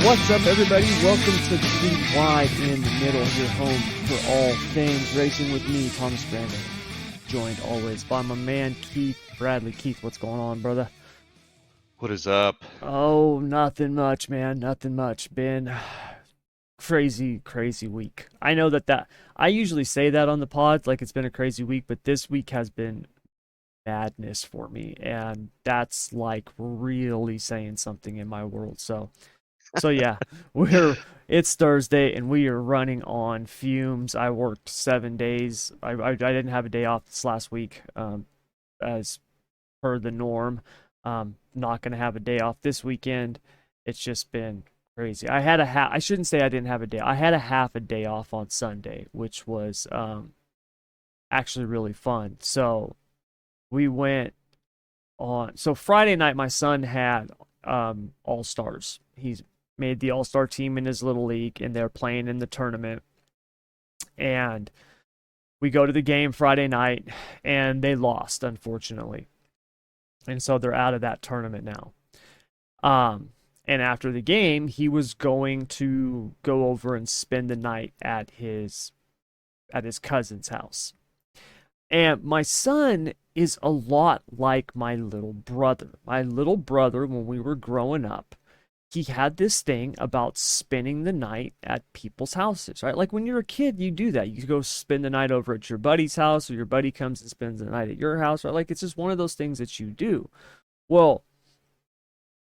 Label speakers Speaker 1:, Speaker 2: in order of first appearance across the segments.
Speaker 1: What's up, everybody? Welcome to the Wide in the Middle, your home for all things racing with me, Thomas Brandon. Joined always by my man, Keith Bradley. Keith, what's going on, brother?
Speaker 2: What is up?
Speaker 1: Oh, nothing much, man. Nothing much. Been crazy week. I know that I usually say that on the pod, like it's been a crazy week, but this week has been madness for me, and that's like really saying something in my world. So yeah, we're it's Thursday and we are running on fumes. I worked 7 days. I didn't have a day off this last week, as per the norm. Not gonna have a day off this weekend. It's just been crazy. I shouldn't say I didn't have a day. I had a half a day off on Sunday, which was actually really fun. So we went on. So Friday night, my son had All Stars. He's made the All-Star team in his little league, and they're playing in the tournament. And we go to the game Friday night, and they lost, unfortunately. And so they're out of that tournament now. And after the game, he was going to go over and spend the night at his cousin's house. And my son is a lot like my little brother. My little brother, when we were growing up, he had this thing about spending the night at people's houses, right? Like when you're a kid, you do that. You go spend the night over at your buddy's house, or your buddy comes and spends the night at your house, right? Like it's just one of those things that you do. Well,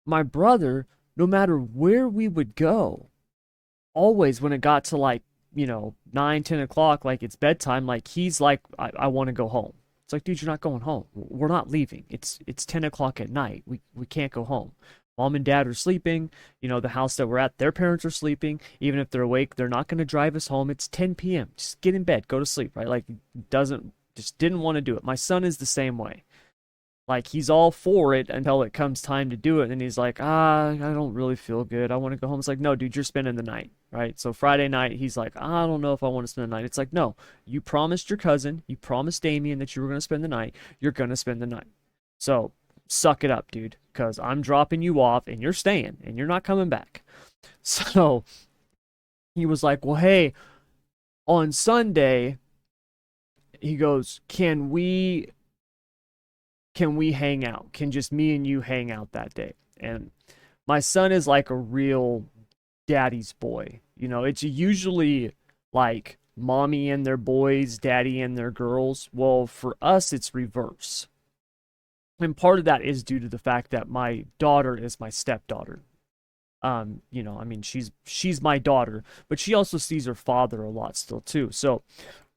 Speaker 1: my brother, no matter where we would go, always when it got to like, 9, 10 o'clock, like it's bedtime, like he's like, I want to go home. It's like, dude, you're not going home. We're not leaving. It's 10 o'clock at night. We can't go home. Mom and dad are sleeping. The house that we're at, their parents are sleeping. Even if they're awake, they're not going to drive us home. It's 10 p.m. Just get in bed, go to sleep, right? Like, just didn't want to do it. My son is the same way. Like, he's all for it until it comes time to do it. And he's like, I don't really feel good. I want to go home. It's like, no, dude, you're spending the night, right? So Friday night, he's like, I don't know if I want to spend the night. It's like, no, you promised your cousin, you promised Damien that you were going to spend the night. You're going to spend the night. So suck it up, dude, because I'm dropping you off and you're staying and you're not coming back. So he was like, well, hey, on Sunday, he goes, can we hang out? Can just me and you hang out that day? And my son is like a real daddy's boy. It's usually like mommy and their boys, daddy and their girls. Well, for us, it's reverse. And part of that is due to the fact that my daughter is my stepdaughter. I mean, she's my daughter, but she also sees her father a lot still too. So,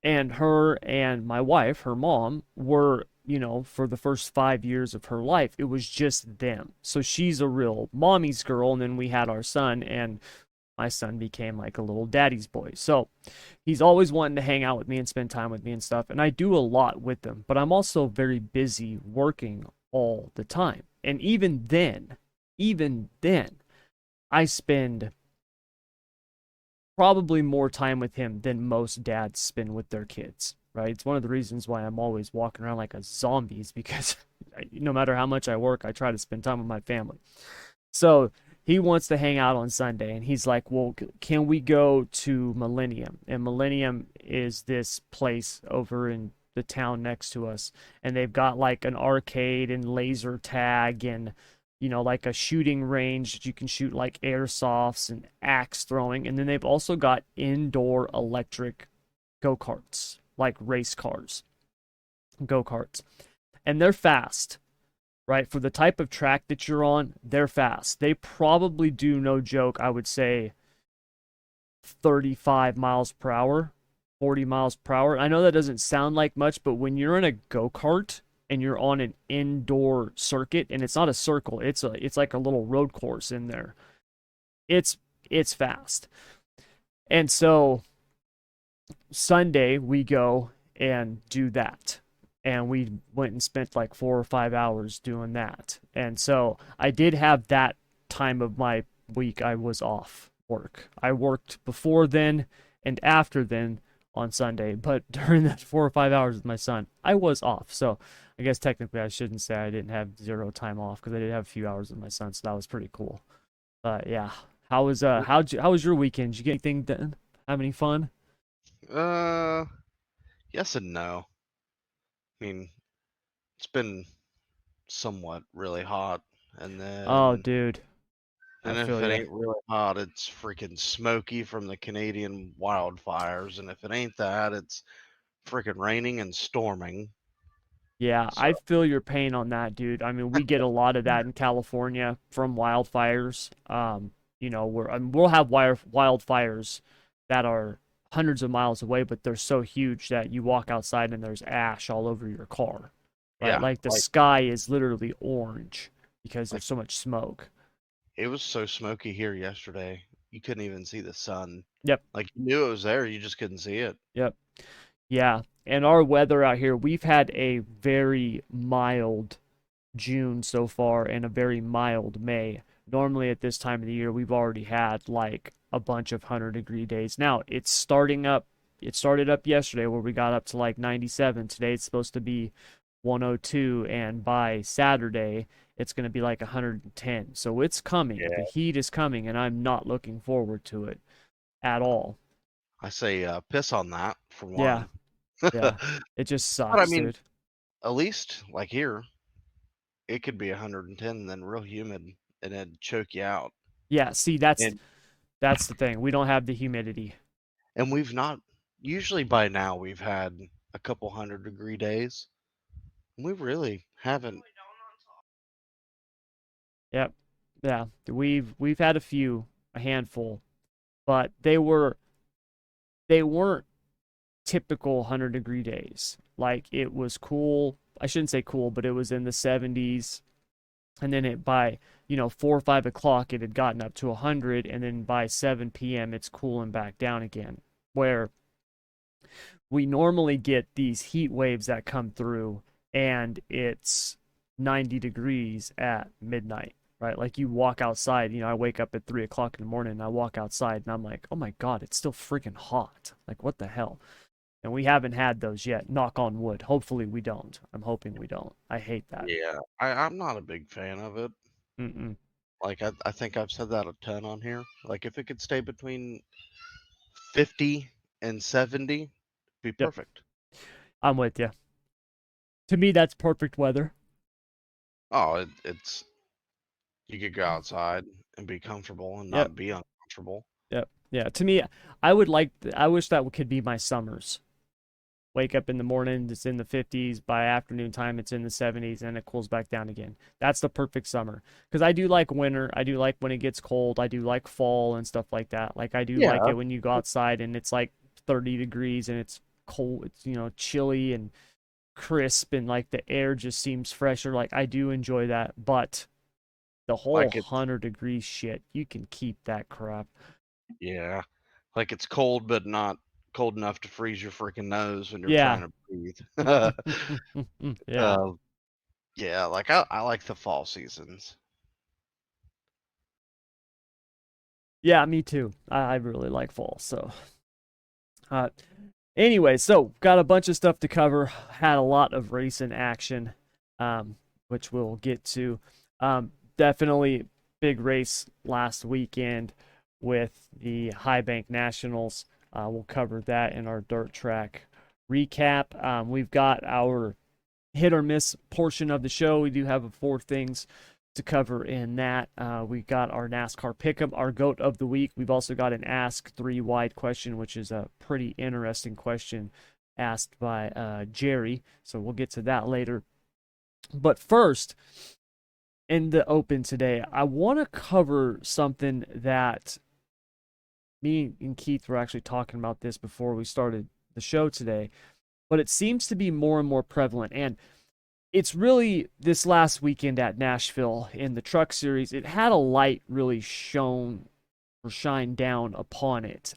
Speaker 1: and her and my wife, her mom, were, for the first 5 years of her life, it was just them. So she's a real mommy's girl, and then we had our son, and my son became like a little daddy's boy. So he's always wanting to hang out with me and spend time with me and stuff. And I do a lot with them, but I'm also very busy working all the time. And even then, I spend probably more time with him than most dads spend with their kids, right? It's one of the reasons why I'm always walking around like a zombie, is because no matter how much I work, I try to spend time with my family. So he wants to hang out on Sunday, and he's like, well, can we go to Millennium? And Millennium is this place over in the town next to us, and they've got like an arcade and laser tag and like a shooting range that you can shoot like airsofts and axe throwing. And then they've also got indoor electric go-karts, like race cars, go-karts. And they're fast, right? For the type of track that you're on, they're fast. They probably do, no joke, I would say 35 miles per hour, 40 miles per hour. I know that doesn't sound like much, but when you're in a go-kart and you're on an indoor circuit, and it's not a circle, it's like a little road course in there. It's fast. And so Sunday we go and do that. And we went and spent like 4 or 5 hours doing that. And so I did have that time of my week I was off work. I worked before then and after then on Sunday, but during that 4 or 5 hours with my son, I was off. So I guess technically I shouldn't say I didn't have zero time off, because I did have a few hours with my son, so that was pretty cool. But yeah, How was your weekend? Did you get anything done? Have any fun?
Speaker 2: Uh, yes and no. I mean, it's been somewhat really hot, and
Speaker 1: Oh,
Speaker 2: then
Speaker 1: dude, I
Speaker 2: and if
Speaker 1: feel
Speaker 2: it
Speaker 1: you.
Speaker 2: ain't really hot, it's freaking smoky from the Canadian wildfires, and if it ain't that, it's freaking raining and storming.
Speaker 1: Yeah,
Speaker 2: So
Speaker 1: I feel your pain on that, dude. I mean, we get a lot of that in California from wildfires. We'll have wildfires that are hundreds of miles away, but they're so huge that you walk outside and there's ash all over your car, right?
Speaker 2: yeah,
Speaker 1: Like the
Speaker 2: like
Speaker 1: sky is literally orange because
Speaker 2: like
Speaker 1: there's so much smoke.
Speaker 2: it was so smoky here yesterday. You couldn't even see the sun.
Speaker 1: Yep,
Speaker 2: Like you knew it was there, you just couldn't see it.
Speaker 1: yep. Yeah, and our weather out here, we've had a very mild June so far and a very mild May. Normally at this time of the year, we've already had like a bunch of 100-degree days. Now it's starting up. It started up yesterday where we got up to like 97. Today it's supposed to be 102, and by Saturday it's going to be like 110. So it's coming. The
Speaker 2: Yeah.
Speaker 1: heat is coming, and I'm not looking forward to it at all.
Speaker 2: I say piss on that for
Speaker 1: Yeah,
Speaker 2: one.
Speaker 1: yeah.
Speaker 2: But
Speaker 1: It just
Speaker 2: I
Speaker 1: sucks,
Speaker 2: mean,
Speaker 1: dude.
Speaker 2: at least like here, it could be 110 and then real humid and it'd choke you out.
Speaker 1: Yeah, see,
Speaker 2: And
Speaker 1: that's the thing. We don't have the humidity.
Speaker 2: and we've not usually by now we've had a couple 100-degree days. We really haven't.
Speaker 1: Yep. Yeah. We've had a handful, but they weren't typical 100-degree days. Like it was cool. I shouldn't say cool, but it was in the 70s. And then it by, 4 or 5 o'clock it had gotten up to 100, and then by 7 p.m. it's cooling back down again. Where we normally get these heat waves that come through and it's 90 degrees at midnight, right? Like you walk outside, I wake up at 3 o'clock in the morning and I walk outside and I'm like, oh my God, it's still freaking hot. Like, what the hell? And we haven't had those yet. Knock on wood. Hopefully we don't. I'm hoping we don't. I hate that.
Speaker 2: Yeah, I'm not a big fan of it.
Speaker 1: Mm-mm.
Speaker 2: Like I think I've said that a ton on here. Like if it could stay between 50 and 70, it'd be
Speaker 1: Yep.
Speaker 2: perfect.
Speaker 1: I'm with you. To me, that's perfect weather.
Speaker 2: Oh, it's you could go outside and be comfortable and
Speaker 1: Yep.
Speaker 2: not be uncomfortable.
Speaker 1: Yep. Yeah. To me, I wish that could be my summers. Wake up in the morning, it's in the 50s. By afternoon time, it's in the 70s, and it cools back down again. That's the perfect summer. Because I do like winter. I do like when it gets cold. I do like fall and stuff like that. Like I do like
Speaker 2: Yeah.
Speaker 1: it when you go outside and it's like 30 degrees and it's cold. It's chilly and crisp and like the air just seems fresher. Like I do enjoy that. But the whole
Speaker 2: Like it's
Speaker 1: 100-degree shit, you can keep that crap.
Speaker 2: yeah. Like it's cold but not cold enough to freeze your freaking nose when you're
Speaker 1: Yeah.
Speaker 2: trying to breathe.
Speaker 1: Yeah.
Speaker 2: uh, yeah, like I like the fall seasons.
Speaker 1: Yeah, me too. I really like fall. So, uh, anyway, so got a bunch of stuff to cover. Had a lot of racing action, which we'll get to. Definitely big race last weekend with the High Bank Nationals. We'll cover that in our dirt track recap. We've got our hit or miss portion of the show. We do have four things to cover in that. We got our NASCAR pickup, our GOAT of the week. We've also got an Ask Three Wide question, which is a pretty interesting question asked by Jerry. So we'll get to that later. But first, in the open today, I want to cover something that me and Keith were actually talking about this before we started the show today, but it seems to be more and more prevalent. And it's really this last weekend at Nashville in the truck series, it had a light really shone or shine down upon it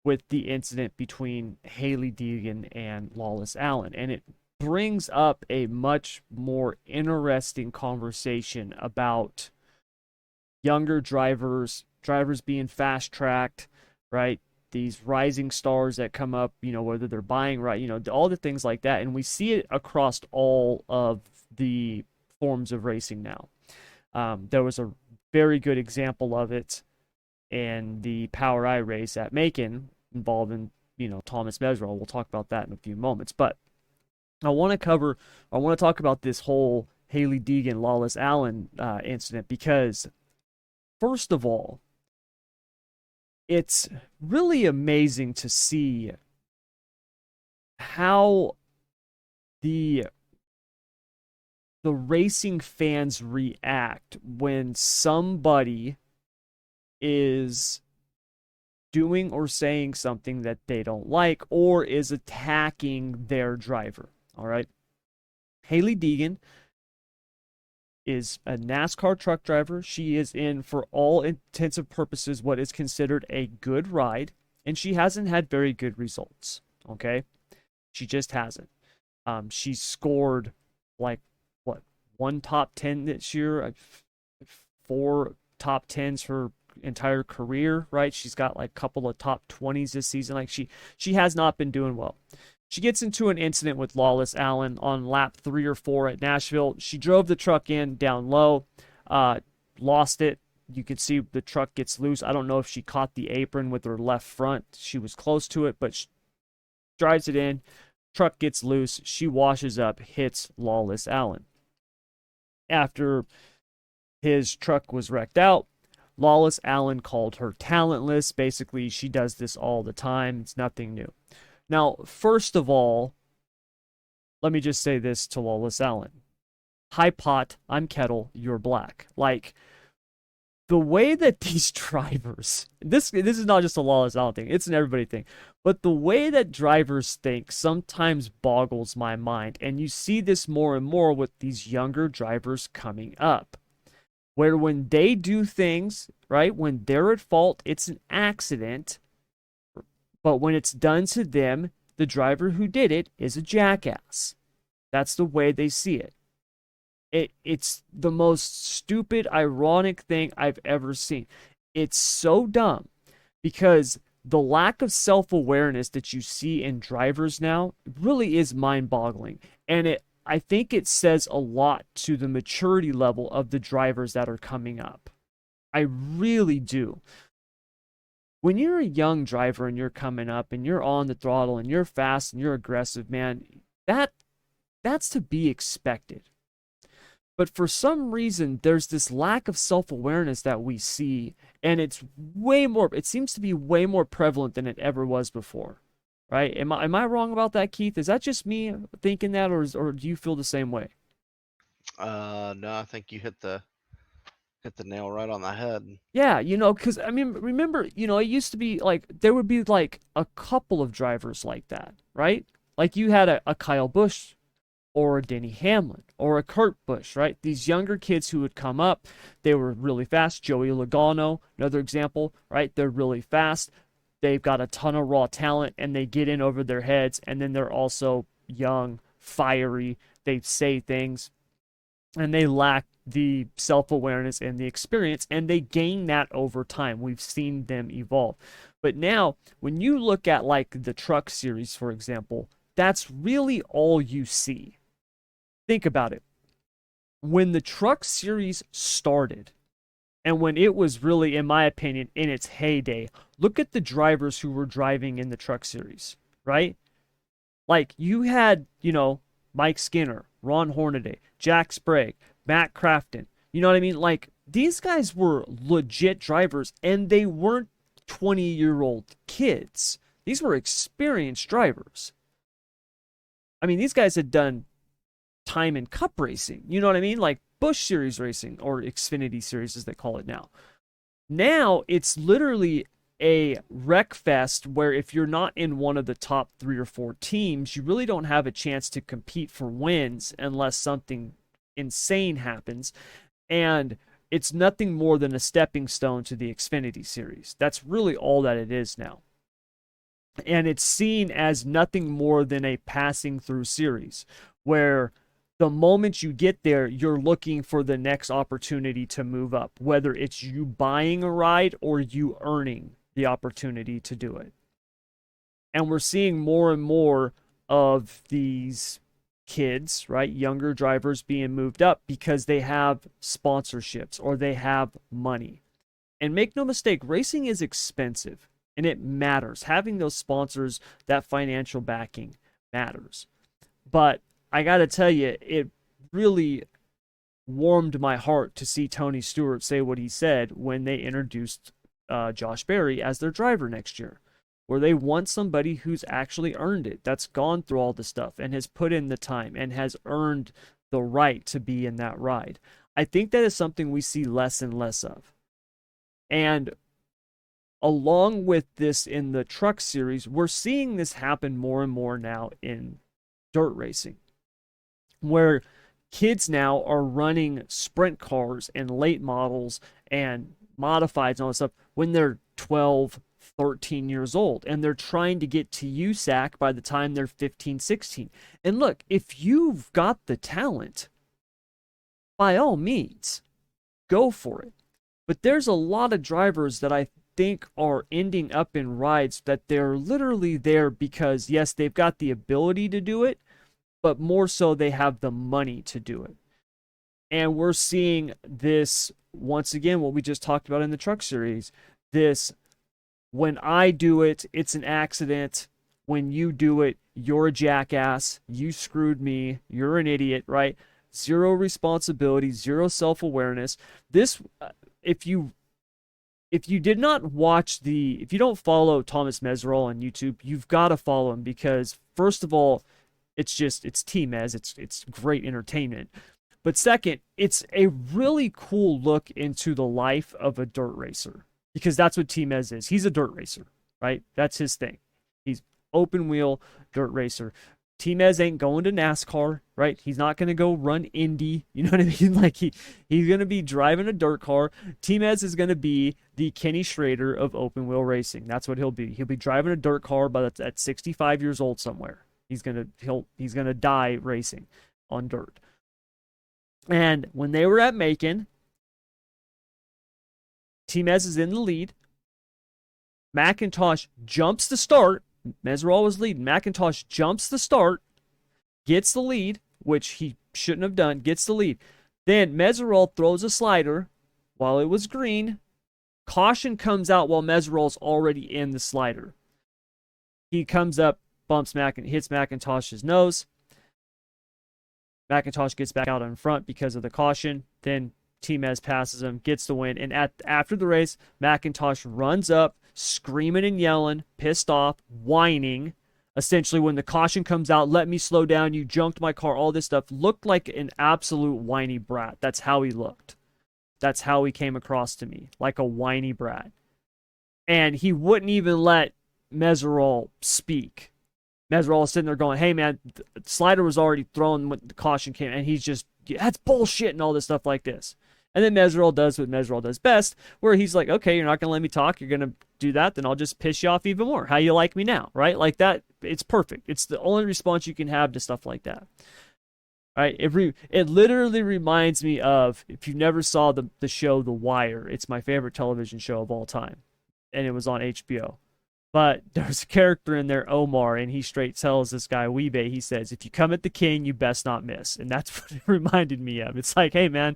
Speaker 1: with the incident between Haley Deegan and Lawless Allen. And it brings up a much more interesting conversation about younger drivers being fast tracked, right? These rising stars that come up, whether they're buying right, all the things like that. And we see it across all of the forms of racing now. There was a very good example of it in the Power I race at Macon involving, Thomas Mesrell. We'll talk about that in a few moments. But I want to talk about this whole Haley Deegan, Lawless Allen incident because, first of all, it's really amazing to see how the racing fans react when somebody is doing or saying something that they don't like or is attacking their driver. All right. Haley Deegan is a NASCAR truck driver. She is in, for all intents and purposes, what is considered a good ride, and she hasn't had very good results. Okay. She just hasn't. She scored like what, one top 10 this year, four top 10s her entire career, right? She's got like a couple of top 20s this season. Like she has not been doing well. She gets into an incident with Lawless Allen on lap 3 or 4 at Nashville. She drove the truck in down low, lost it. You can see the truck gets loose. I don't know if she caught the apron with her left front. She was close to it, but she drives it in. Truck gets loose. She washes up, hits Lawless Allen. After his truck was wrecked out, Lawless Allen called her talentless. Basically, she does this all the time. It's nothing new. Now, first of all, let me just say this to Lawless Allen. Hi, pot. I'm kettle. You're black. Like, the way that these drivers, this is not just a Lawless Allen thing, it's an everybody thing, but the way that drivers think sometimes boggles my mind. And you see this more and more with these younger drivers coming up, where when they do things, right, when they're at fault, it's an accident. But when it's done to them, the driver who did it is a jackass. That's the way they see it. It's the most stupid, ironic thing I've ever seen. It's so dumb because the lack of self-awareness that you see in drivers now really is mind-boggling. And I think it says a lot to the maturity level of the drivers that are coming up. I really do. When you're a young driver and you're coming up and you're on the throttle and you're fast and you're aggressive, man, that's to be expected. But for some reason, there's this lack of self-awareness that we see, and it seems to be way more prevalent than it ever was before, right? Am I wrong about that, Keith? Is that just me thinking that, or do you feel the same way?
Speaker 2: No, I think you hit the nail right on the head.
Speaker 1: Yeah, because I mean, remember, it used to be like there would be like a couple of drivers like that, right? Like you had a Kyle Busch or a Denny Hamlin or a Kurt Busch, right? These younger kids who would come up, they were really fast. Joey Logano, another example, right? They're really fast. They've got a ton of raw talent and they get in over their heads, and then they're also young, fiery. They say things and they lack the self-awareness and the experience, and they gain that over time. We've seen them evolve. But now, when you look at like the Truck Series, for example, that's really all you see. Think about it. When the Truck Series started, and when it was really, in my opinion, in its heyday, look at the drivers who were driving in the Truck Series, right? Like you had, Mike Skinner, Ron Hornaday, Jack Sprague, Matt Crafton. You know what I mean? Like these guys were legit drivers, and they weren't 20-year-old kids. These were experienced drivers. I mean, these guys had done time in Cup racing. You know what I mean? Like Busch Series racing, or Xfinity Series as they call it now. Now it's literally a wreck fest where if you're not in one of the top 3 or 4 teams, you really don't have a chance to compete for wins unless something insane happens. And it's nothing more than a stepping stone to the Xfinity Series. That's really all that it is now. And it's seen as nothing more than a passing through series where the moment you get there, you're looking for the next opportunity to move up, whether it's you buying a ride or you earning the opportunity to do it. And we're seeing more and more of these kids, right? Younger drivers being moved up because they have sponsorships or they have money. And make no mistake, racing is expensive and it matters. Having those sponsors, that financial backing matters. But I got to tell you, it really warmed my heart to see Tony Stewart say what he said when they introduced Josh Berry as their driver next year, where they want somebody who's actually earned it, that's gone through all the stuff and has put in the time and has earned the right to be in that ride. I think that is something we see less and less of. And along with this in the truck series, we're seeing this happen more and more now in dirt racing, where kids now are running sprint cars and late models and modifieds and all this stuff when they're 12, 13 years old, and they're trying to get to USAC by the time they're 15, 16. And look, if you've got the talent, by all means, go for it. But there's a lot of drivers that I think are ending up in rides that they're literally there because, yes, they've got the ability to do it, but more so they have the money to do it. And we're seeing this once again, what we just talked about in the truck series. This, when I do it, it's an accident. When you do it, you're a jackass. You screwed me. You're an idiot, right? Zero responsibility, zero self-awareness. This, if you did not watch if you don't follow Thomas Meserol on YouTube, you've got to follow him because, first of all, it's T-Mez. It's great entertainment. But second, it's a really cool look into the life of a dirt racer, because that's what T-Mez is. He's a dirt racer, right? That's his thing. He's open wheel dirt racer. T-Mez ain't going to NASCAR, right? He's not going to go run Indy. You know what I mean? Like he's going to be driving a dirt car. T-Mez is going to be the Kenny Schrader of open wheel racing. That's what he'll be. He'll be driving a dirt car at 65 years old somewhere. He's going to die racing on dirt. And when they were at Macon, T-Mez is in the lead. McIntosh jumps the start. Meserol was leading. McIntosh jumps the start, gets the lead, which he shouldn't have done, gets the lead. Then Meserol throws a slider while it was green. Caution comes out while Meserol's already in the slider. He comes up, hits McIntosh's nose. McIntosh gets back out in front because of the caution. Then T-Mez passes him, gets the win. And after the race, McIntosh runs up, screaming and yelling, pissed off, whining. Essentially, when the caution comes out, let me slow down, you junked my car, all this stuff. Looked like an absolute whiny brat. That's how he looked. That's how he came across to me, like a whiny brat. And he wouldn't even let Meserol speak. Meserol is sitting there going, hey, man, the slider was already thrown when the caution came. And he's just, that's bullshit and all this stuff like this. And then Meserol does what Meserol does best, where he's like, okay, you're not going to let me talk. You're going to do that. Then I'll just piss you off even more. How you like me now, right? Like that. It's perfect. It's the only response you can have to stuff like that. Right? It literally reminds me of, if you never saw the show The Wire, it's my favorite television show of all time. And it was on HBO. But there's a character in there, Omar, and he straight tells this guy, Weebay, he says, if you come at the king, you best not miss. And that's what it reminded me of. It's like, hey, man,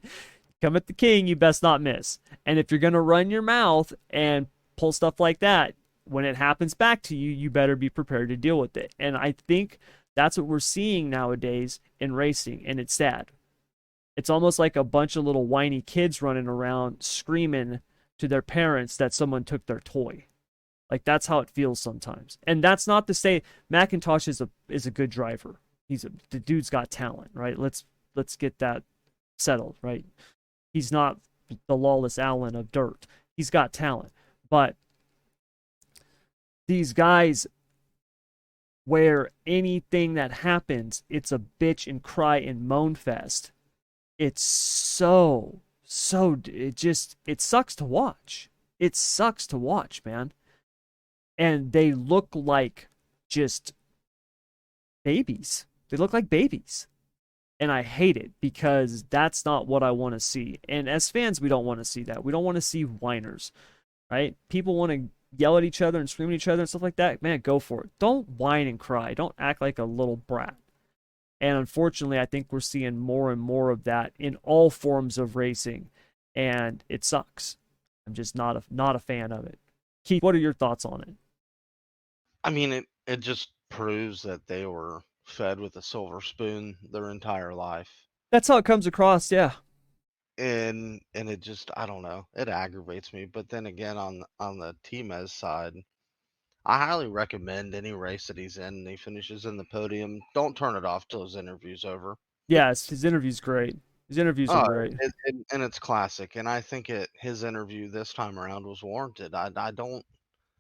Speaker 1: come at the king, you best not miss. And if you're going to run your mouth and pull stuff like that, when it happens back to you, you better be prepared to deal with it. And I think that's what we're seeing nowadays in racing, and it's sad. It's almost like a bunch of little whiny kids running around screaming to their parents that someone took their toy. Like, that's how it feels sometimes. And that's not to say McIntosh is a good driver. The dude's got talent, right? Let's get that settled, right? He's not the Lawless Allen of dirt. He's got talent. But these guys, where anything that happens, it's a bitch and cry and moan fest. It's so, it sucks to watch. It sucks to watch, man. And they look like just babies. They look like babies. And I hate it because that's not what I want to see. And as fans, we don't want to see that. We don't want to see whiners, right? People want to yell at each other and scream at each other and stuff like that. Man, go for it. Don't whine and cry. Don't act like a little brat. And unfortunately, I think we're seeing more and more of that in all forms of racing, and it sucks. I'm just not a fan of it. Keith, what are your thoughts on it?
Speaker 2: I mean, it just proves that they were fed with a silver spoon their entire life.
Speaker 1: That's how it comes across, yeah.
Speaker 2: And it just, I don't know, it aggravates me. But then again, on the Timez side, I highly recommend any race that he's in and he finishes in the podium. Don't turn it off till his interview's over.
Speaker 1: Yes, his interview's great. His interviews are
Speaker 2: Oh,
Speaker 1: great.
Speaker 2: and it's classic. And I think his interview this time around was warranted. I don't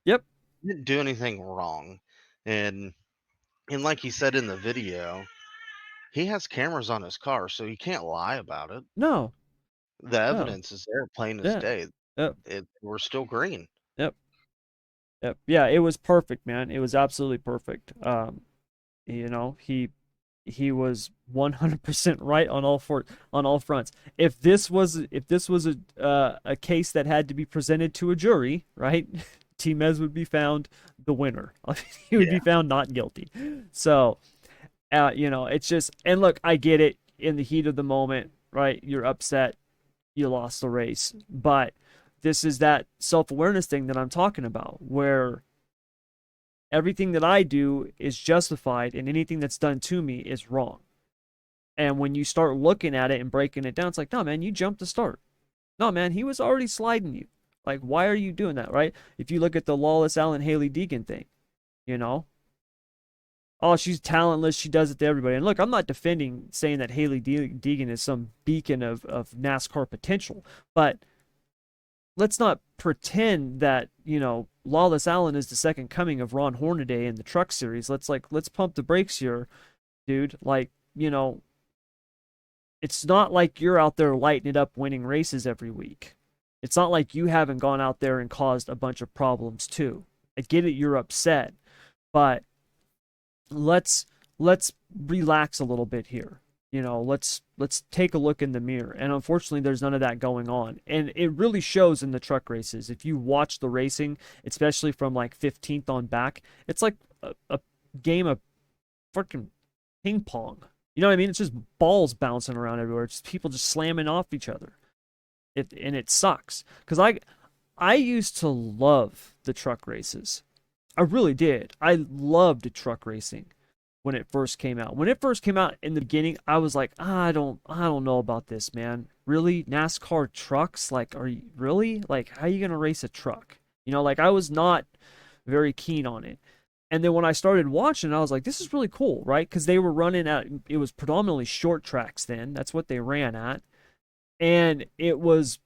Speaker 1: Yep.
Speaker 2: he didn't do anything wrong, and like he said in the video, he has cameras on his car, so he can't lie about it.
Speaker 1: No.
Speaker 2: The
Speaker 1: No.
Speaker 2: evidence is there, plain as
Speaker 1: Yeah.
Speaker 2: day.
Speaker 1: Yep.
Speaker 2: We're still green.
Speaker 1: Yep. Yep. Yeah, it was perfect, man. It was absolutely perfect. You know, he was 100% right on all fronts. If this was a case that had to be presented to a jury, right? Timez would be found the winner. He would be
Speaker 2: Yeah.
Speaker 1: found not guilty. So, you know, it's just, and look, I get it in the heat of the moment, right? You're upset, you lost the race, but this is that self-awareness thing that I'm talking about, where everything that I do is justified and anything that's done to me is wrong. And when you start looking at it and breaking it down, it's like, no, man, you jumped the start. No, man, he was already sliding you. Like, why are you doing that, right? If you look at the Lawless Alan Haley Deegan thing, you know, oh, she's talentless. She does it to everybody. And look, I'm not defending saying that Haley Deegan is some beacon of NASCAR potential, but let's not pretend that, you know, Lawless Alan is the second coming of Ron Hornaday in the truck series. Let's pump the brakes here, dude. Like, you know, it's not like you're out there lighting it up winning races every week. It's not like you haven't gone out there and caused a bunch of problems too. I get it, you're upset, but let's let's relax a little bit here. You know, let's take a look in the mirror. And unfortunately, there's none of that going on. And it really shows in the truck races. If you watch the racing, especially from like 15th on back, it's like a game of freaking ping pong. You know what I mean? It's just balls bouncing around everywhere. It's just people just slamming off each other. And it sucks because I used to love the truck races. I really did. I loved truck racing when it first came out. When it first came out in the beginning, I was like, I don't know about this, man. Really? NASCAR trucks? Like, are you really? Like, how are you gonna race a truck? You know, like I was not very keen on it. And then when I started watching, I was like, this is really cool, right? Because they were running at, it was predominantly short tracks then. That's what they ran at. And it was,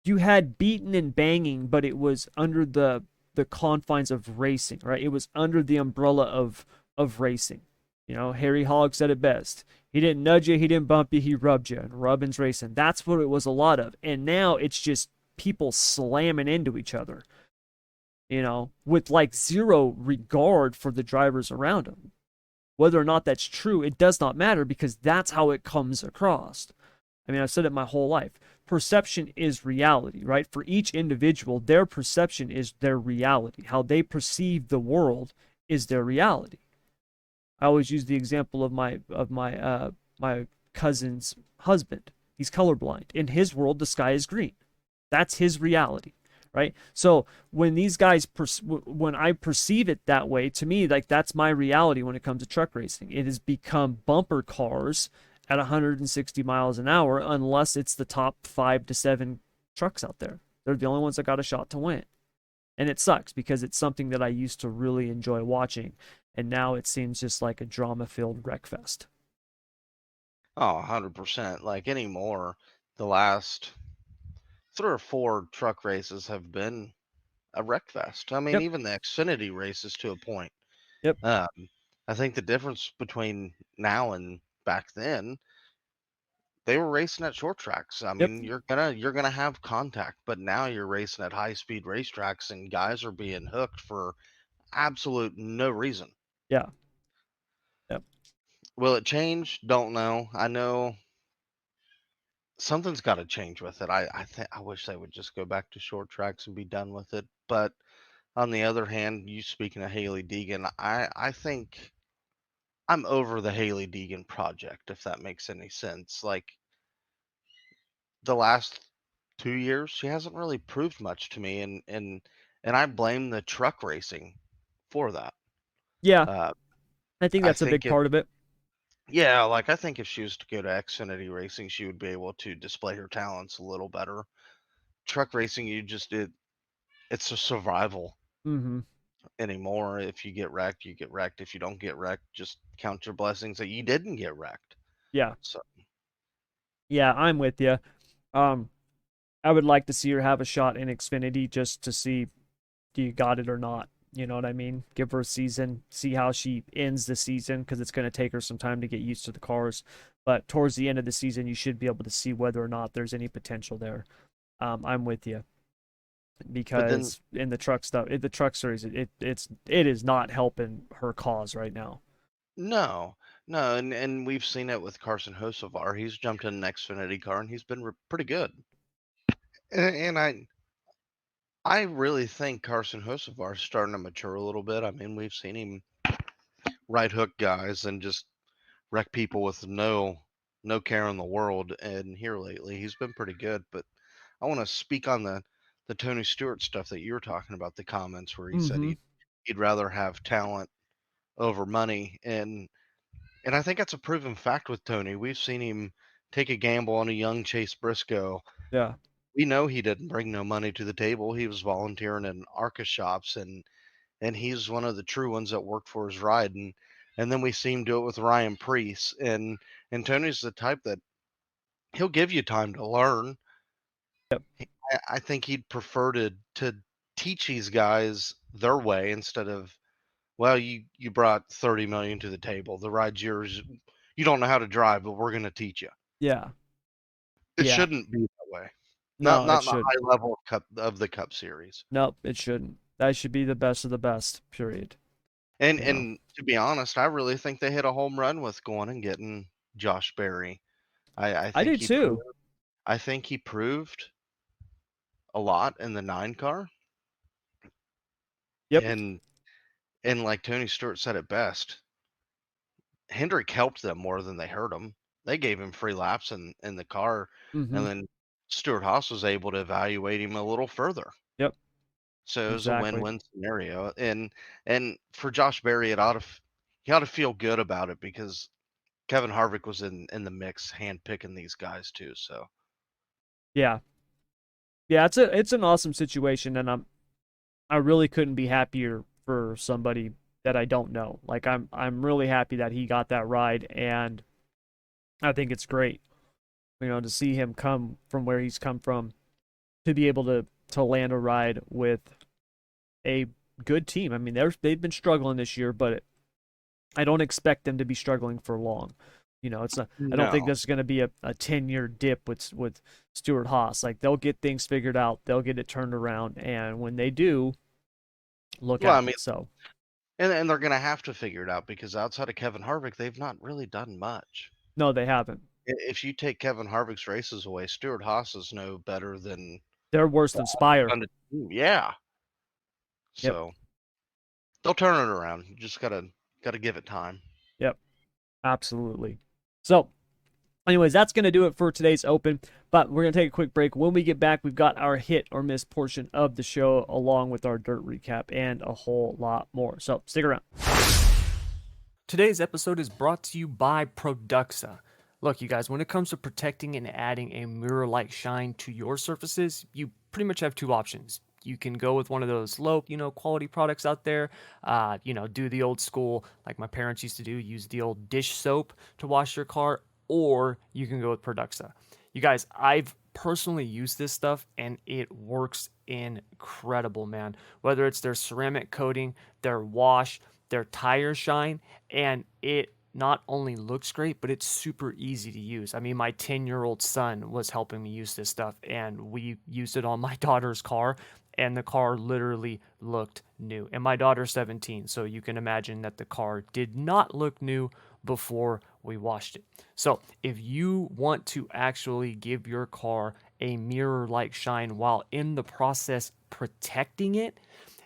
Speaker 1: you had beating and banging, but it was under the confines of racing, right? It was under the umbrella of racing. You know, Harry Hogg said it best. He didn't nudge you, he didn't bump you, he rubbed you. And rubbing's racing. That's what it was a lot of. And now it's just people slamming into each other, you know, with like zero regard for the drivers around them. Whether or not that's true, it does not matter because that's how it comes across. I mean, I've said it my whole life. Perception is reality, right? For each individual, their perception is their reality. How they perceive the world is their reality. I always use the example of my cousin's husband. He's colorblind. In his world, the sky is green. That's his reality, right? So when these guys, when I perceive it that way, to me, like that's my reality when it comes to truck racing. It has become bumper cars at 160 miles an hour, unless it's the top 5 to 7 trucks out there. They're the only ones that got a shot to win. And it sucks because it's something that I used to really enjoy watching. And now it seems just like a drama filled wreck fest.
Speaker 2: Oh, 100%. Like anymore, the last 3 or 4 truck races have been a wreck fest. I mean,
Speaker 1: Yep.
Speaker 2: even the Xfinity races to a point.
Speaker 1: Yep.
Speaker 2: Um, I think the difference between now and back then, they were racing at short tracks. I
Speaker 1: Yep.
Speaker 2: mean, you're gonna have contact, but now you're racing at high speed racetracks, and guys are being hooked for absolute no reason.
Speaker 1: Yeah. Yep.
Speaker 2: Will it change? Don't know. I know something's got to change with it. I wish they would just go back to short tracks and be done with it. But on the other hand, you speaking of Haley Deegan, I think I'm over the Haley Deegan project, if that makes any sense. Like the last 2 years, she hasn't really proved much to me, and I blame the truck racing for that.
Speaker 1: Yeah,
Speaker 2: Uh,
Speaker 1: I think
Speaker 2: I
Speaker 1: that's a
Speaker 2: think
Speaker 1: big
Speaker 2: if
Speaker 1: part of it.
Speaker 2: yeah, like I think if she was to go to Xfinity racing, she would be able to display her talents a little better. Truck racing, it's a survival
Speaker 1: Mm-hmm.
Speaker 2: anymore. If you get wrecked, you get wrecked. If you don't get wrecked, just count your blessings that you didn't get wrecked.
Speaker 1: Yeah,
Speaker 2: So,
Speaker 1: yeah, I'm with you. Um, I would like to see her have a shot in Xfinity just to see do you got it or not. You know what I mean? Give her a season, see how she ends the season because it's going to take her some time to get used to the cars. But towards the end of the season, you should be able to see whether or not there's any potential there. I'm with you
Speaker 2: but then
Speaker 1: because in the truck stuff, the truck series, it is not helping her cause right now.
Speaker 2: no, no, and we've seen it with Carson Hocevar. He's jumped in an Xfinity car and he's been pretty good. And I really think Carson Hocevar is starting to mature a little bit. I mean, we've seen him right hook guys and just wreck people with no care in the world. And here lately, he's been pretty good. But I want to speak on the Tony Stewart stuff that you were talking about. The comments where he said
Speaker 1: Mm-hmm.
Speaker 2: he'd rather have talent over money, and I think that's a proven fact with Tony. We've seen him take a gamble on a young Chase Briscoe.
Speaker 1: Yeah.
Speaker 2: We know he didn't bring no money to the table. He was volunteering in ARCA shops, and he's one of the true ones that worked for his ride. And then we see him do it with Ryan Preece, and Tony's the type that he'll give you time to learn.
Speaker 1: Yep.
Speaker 2: I think he'd prefer to teach these guys their way instead of, well, you brought 30 million to the table. The ride's yours. You don't know how to drive, but we're going to teach you.
Speaker 1: Yeah.
Speaker 2: It
Speaker 1: Yeah.
Speaker 2: shouldn't be that way. Not
Speaker 1: No, it
Speaker 2: not in the
Speaker 1: shouldn't.
Speaker 2: high level of the Cup Series.
Speaker 1: Nope, it shouldn't. That should be the best of the best. Period.
Speaker 2: And
Speaker 1: You know.
Speaker 2: and to be honest, I really think they hit a home run with going and getting Josh Berry. I
Speaker 1: I
Speaker 2: think
Speaker 1: do
Speaker 2: he proved
Speaker 1: too.
Speaker 2: I think he proved a lot in the 9 car,
Speaker 1: Yep.
Speaker 2: and like Tony Stewart said it best, Hendrick helped them more than they hurt him. They gave him free laps in the car, and
Speaker 1: Mm-hmm.
Speaker 2: then Stewart Haas was able to evaluate him a little further.
Speaker 1: Yep.
Speaker 2: So it was a
Speaker 1: Exactly.
Speaker 2: win-win scenario. And for Josh Berry, he ought to feel good about it because Kevin Harvick was in the mix, hand picking these guys too. So
Speaker 1: Yeah. Yeah, it's an awesome situation and I really couldn't be happier for somebody that I don't know. Like I'm really happy that he got that ride and I think it's great, you know, to see him come from where he's come from to be able to land a ride with a good team. I mean, they've been struggling this year, but I don't expect them to be struggling for long. You know, it's not. I don't think
Speaker 2: no,
Speaker 1: this is going to be a 10-year dip with Stuart Haas. Like they'll get things figured out, they'll get it turned around, and when they do, look
Speaker 2: well, I
Speaker 1: out.
Speaker 2: mean,
Speaker 1: So
Speaker 2: and they're gonna have to figure it out because outside of Kevin Harvick, they've not really done much.
Speaker 1: no, they haven't.
Speaker 2: If you take Kevin Harvick's races away, Stuart Haas is no better than
Speaker 1: They're worse
Speaker 2: the
Speaker 1: than Spire.
Speaker 2: undefeated team. Yeah,
Speaker 1: Yep,
Speaker 2: so they'll turn it around. You just gotta give it time.
Speaker 1: yep, absolutely. So anyways, that's going to do it for today's open. But we're going to take a quick break. When we get back, we've got our hit or miss portion of the show, along with our dirt recap and a whole lot more. So stick around. Today's episode is brought to you by Produxa. Look, you guys, when it comes to protecting and adding a mirror-like shine to your surfaces, you pretty much have two options. You can go with one of those low, quality products out there. Do the old school, like my parents used to do, use the old dish soap to wash your car, or you can go with Produxa. You guys, I've personally used this stuff and it works incredible, man. Whether it's their ceramic coating, their wash, their tire shine, and it not only looks great, but it's super easy to use. I mean, my 10-year-old son was helping me use this stuff, and we used it on my daughter's car, and the car literally looked new. And my daughter's 17, so you can imagine that the car did not look new before we washed it. So, if you want to actually give your car a mirror like shine while in the process protecting it,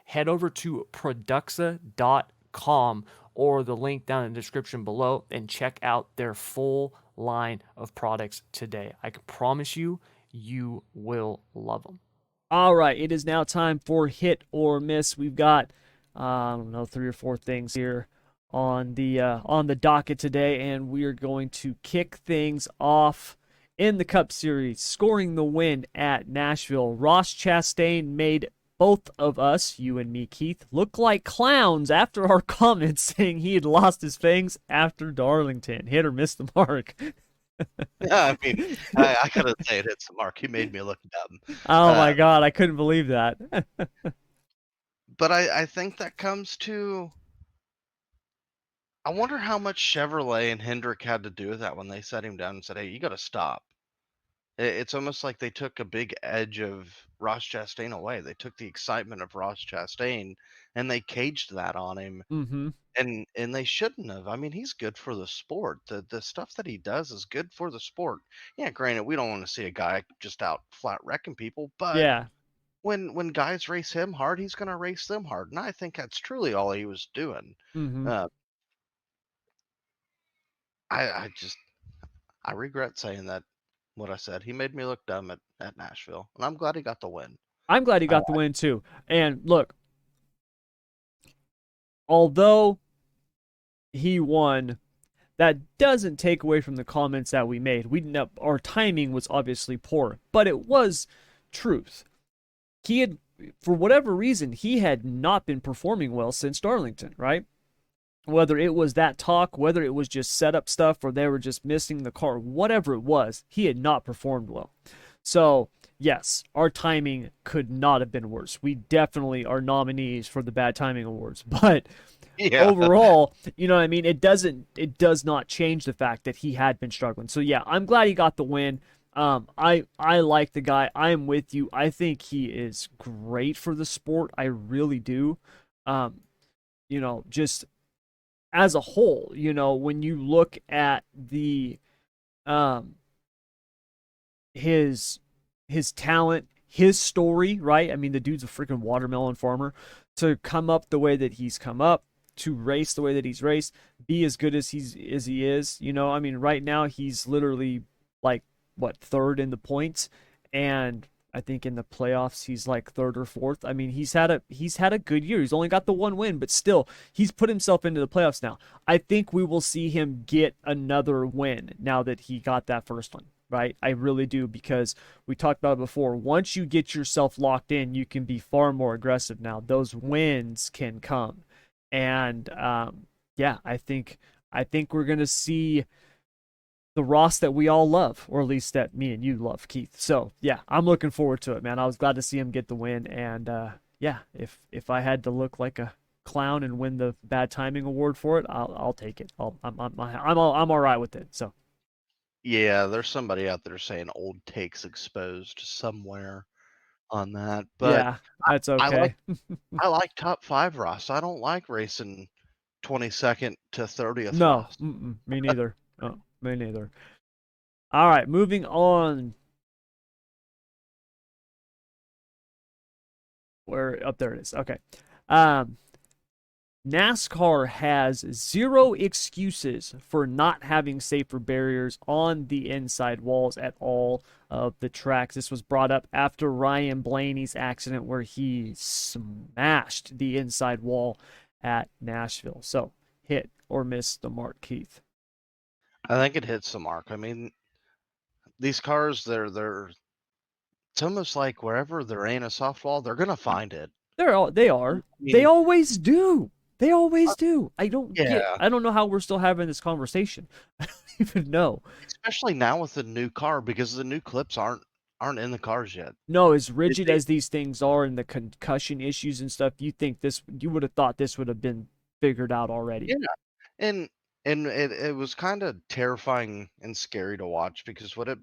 Speaker 1: head over to Produxa.com
Speaker 3: or the link down in the description below and check out their full line of products today. I can promise you, you will love them.
Speaker 1: All right, it is now time for hit or miss. We've got I don't know, 3 or 4 things here on the docket today, and we are going to kick things off in the Cup Series, scoring the win at Nashville. Ross Chastain made both of us, you and me, Keith, look like clowns after our comments saying he had lost his fangs after Darlington. Hit or miss the mark.
Speaker 2: Yeah, I mean, I gotta say it hits the mark. He made me look dumb.
Speaker 1: Oh
Speaker 2: Uh,
Speaker 1: my God, I couldn't believe that.
Speaker 2: but I think that comes to. I wonder how much Chevrolet and Hendrick had to do with that when they set him down and said, "Hey, you got to stop." It's almost like they took a big edge of Ross Chastain away. They took the excitement of Ross Chastain and they caged that on him.
Speaker 1: Mm-hmm.
Speaker 2: And they shouldn't have. I mean, he's good for the sport. The stuff that he does is good for the sport. Yeah, granted, we don't want to see a guy just out flat wrecking people, but
Speaker 1: Yeah.
Speaker 2: when guys race him hard, he's going to race them hard. And I think that's truly all he was doing.
Speaker 1: Mm-hmm.
Speaker 2: Uh, I just I regret saying that what I said. He made me look dumb at Nashville, and I'm glad he got the win.
Speaker 1: I'm glad he
Speaker 2: I,
Speaker 1: got the win too. And look, although he won, that doesn't take away from the comments that we made. Our timing was obviously poor, but it was truth. He had, for whatever reason, he had not been performing well since Darlington, right? Whether it was that talk, whether it was just setup stuff, or they were just missing the car, whatever it was, he had not performed well. So, yes, our timing could not have been worse. We definitely are nominees for the Bad Timing Awards, but
Speaker 2: yeah,
Speaker 1: overall, you know what I mean? It does not change the fact that he had been struggling. So yeah, I'm glad he got the win. I like the guy. I am with you. I think he is great for the sport. I really do. Um, just as a whole, when you look at the um his his talent, his story, right? I mean, the dude's a freaking watermelon farmer. To come up the way that he's come up, to race the way that he's raced, be as good as he is. I mean, right now he's literally like what, third in the points, and I think in the playoffs he's like third or fourth. I mean, he's had a good year. He's only got the one win, but still, he's put himself into the playoffs now. I think we will see him get another win now that he got that first one. Right? I really do, because we talked about it before. Once you get yourself locked in, you can be far more aggressive now. Those wins can come. And yeah, I think we're gonna see the Ross that we all love, or at least that me and you love, Keith. So yeah, I'm looking forward to it, man. I was glad to see him get the win, and yeah, if I had to look like a clown and win the Bad Timing Award for it, I'll take it. I'm all right with it. So
Speaker 2: yeah. There's somebody out there saying old takes exposed somewhere on that, but
Speaker 1: yeah, that's
Speaker 2: I like
Speaker 1: okay.
Speaker 2: I like top five Ross. I don't like racing 22nd to 30th
Speaker 1: No,
Speaker 2: Ross.
Speaker 1: me neither. Oh, me neither. All right, moving on. Where up there it is. Okay. Um, NASCAR has zero excuses for not having safer barriers on the inside walls at all of the tracks. This was brought up after Ryan Blaney's accident where he smashed the inside wall at Nashville. So, hit or miss the mark, Keith?
Speaker 2: I think it hits the mark. I mean, these cars, they're it's almost like wherever there ain't a softball, they're gonna find it.
Speaker 1: They
Speaker 2: I
Speaker 1: are. They
Speaker 2: mean,
Speaker 1: always do. They
Speaker 2: uh,
Speaker 1: always do. I don't get.
Speaker 2: yeah,
Speaker 1: I don't know how we're still having this conversation. I don't even know.
Speaker 2: especially now with the new car because the new clips aren't in the cars yet.
Speaker 1: No, as
Speaker 2: They,
Speaker 1: rigid
Speaker 2: they,
Speaker 1: as these things are and the concussion issues and stuff, you would have thought this would have been figured out already.
Speaker 2: yeah, and it was kind of terrifying and scary to watch because what it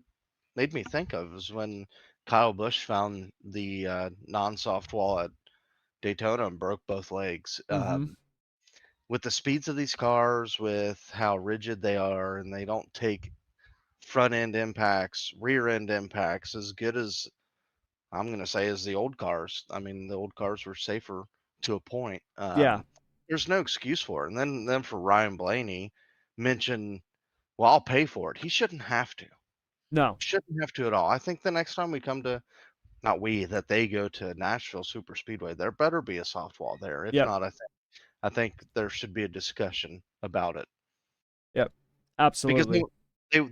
Speaker 2: made me think of is when Kyle Busch found the non-soft wall at Daytona and broke both legs.
Speaker 1: Mm-hmm.
Speaker 2: With the speeds of these cars, with how rigid they are, and they don't take front end impacts, rear end impacts as good as I'm going to say as the old cars. I mean, the old cars were safer to a point.
Speaker 1: Yeah.
Speaker 2: there's no excuse for it. And then for Ryan Blaney, mention, well, I'll pay for it. He shouldn't have to.
Speaker 1: No.
Speaker 2: Shouldn't have to at all. I think the next time we come to, not we, that they go to Nashville Super Speedway, there better be a soft wall there. If
Speaker 1: Yep.
Speaker 2: not, I think there should be a discussion about it
Speaker 1: Yep.
Speaker 2: because
Speaker 1: Absolutely.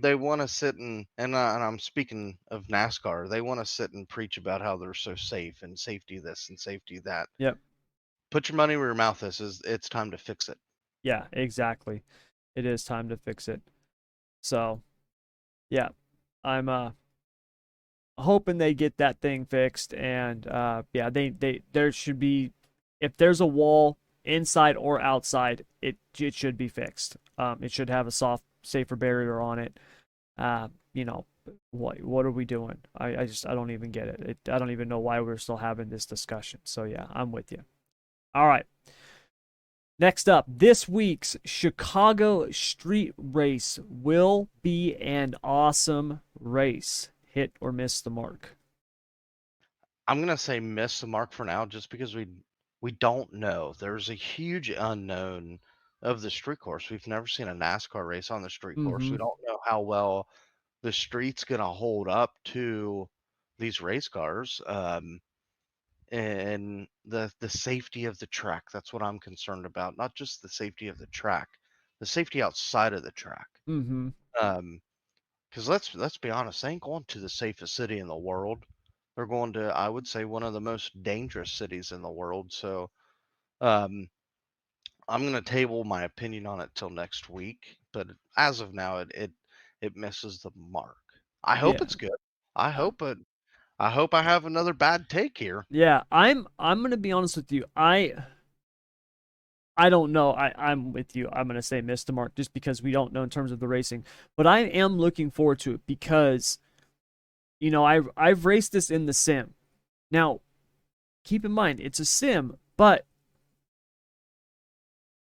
Speaker 2: they want to sit and I'm speaking of NASCAR. They want to sit and preach about how they're so safe and safety this and safety that.
Speaker 1: Yep.
Speaker 2: Put your money where your mouth is. It's time to fix it.
Speaker 1: Yeah, exactly. It is time to fix it. So, yeah, I'm hoping they get that thing fixed, and yeah, they there should be, if there's a wall inside or outside, it should be fixed. It should have a soft, safer barrier on it. You know, what are we doing? I don't even get it. I don't even know why we're still having this discussion. So yeah, I'm with you. All right. Next up, this week's Chicago Street Race will be an awesome race. Hit or miss the mark?
Speaker 2: I'm gonna say miss the mark for now, just because we don't know. There's a huge unknown of the street course. We've never seen a NASCAR race on the street course. We
Speaker 1: Mm-hmm.
Speaker 2: don't know how well the street's gonna hold up to these race cars, and the safety of the track. That's what I'm concerned about. Not just the safety of the track, the safety outside of the track.
Speaker 1: Mm-hmm.
Speaker 2: Um, because let's be honest, they ain't going to the safest city in the world. They're going to, I would say, one of the most dangerous cities in the world. So, um, I'm gonna table my opinion on it till next week. But as of now, it misses the mark. I hope
Speaker 1: Yeah.
Speaker 2: it's good. I
Speaker 1: Uh,
Speaker 2: hope it. I hope I have another bad take here.
Speaker 1: Yeah, I'm gonna be honest with you. I don't know. I'm with you. I'm gonna say miss the mark just because we don't know in terms of the racing. But I am looking forward to it because I've raced this in the sim. Now, keep in mind it's a sim, but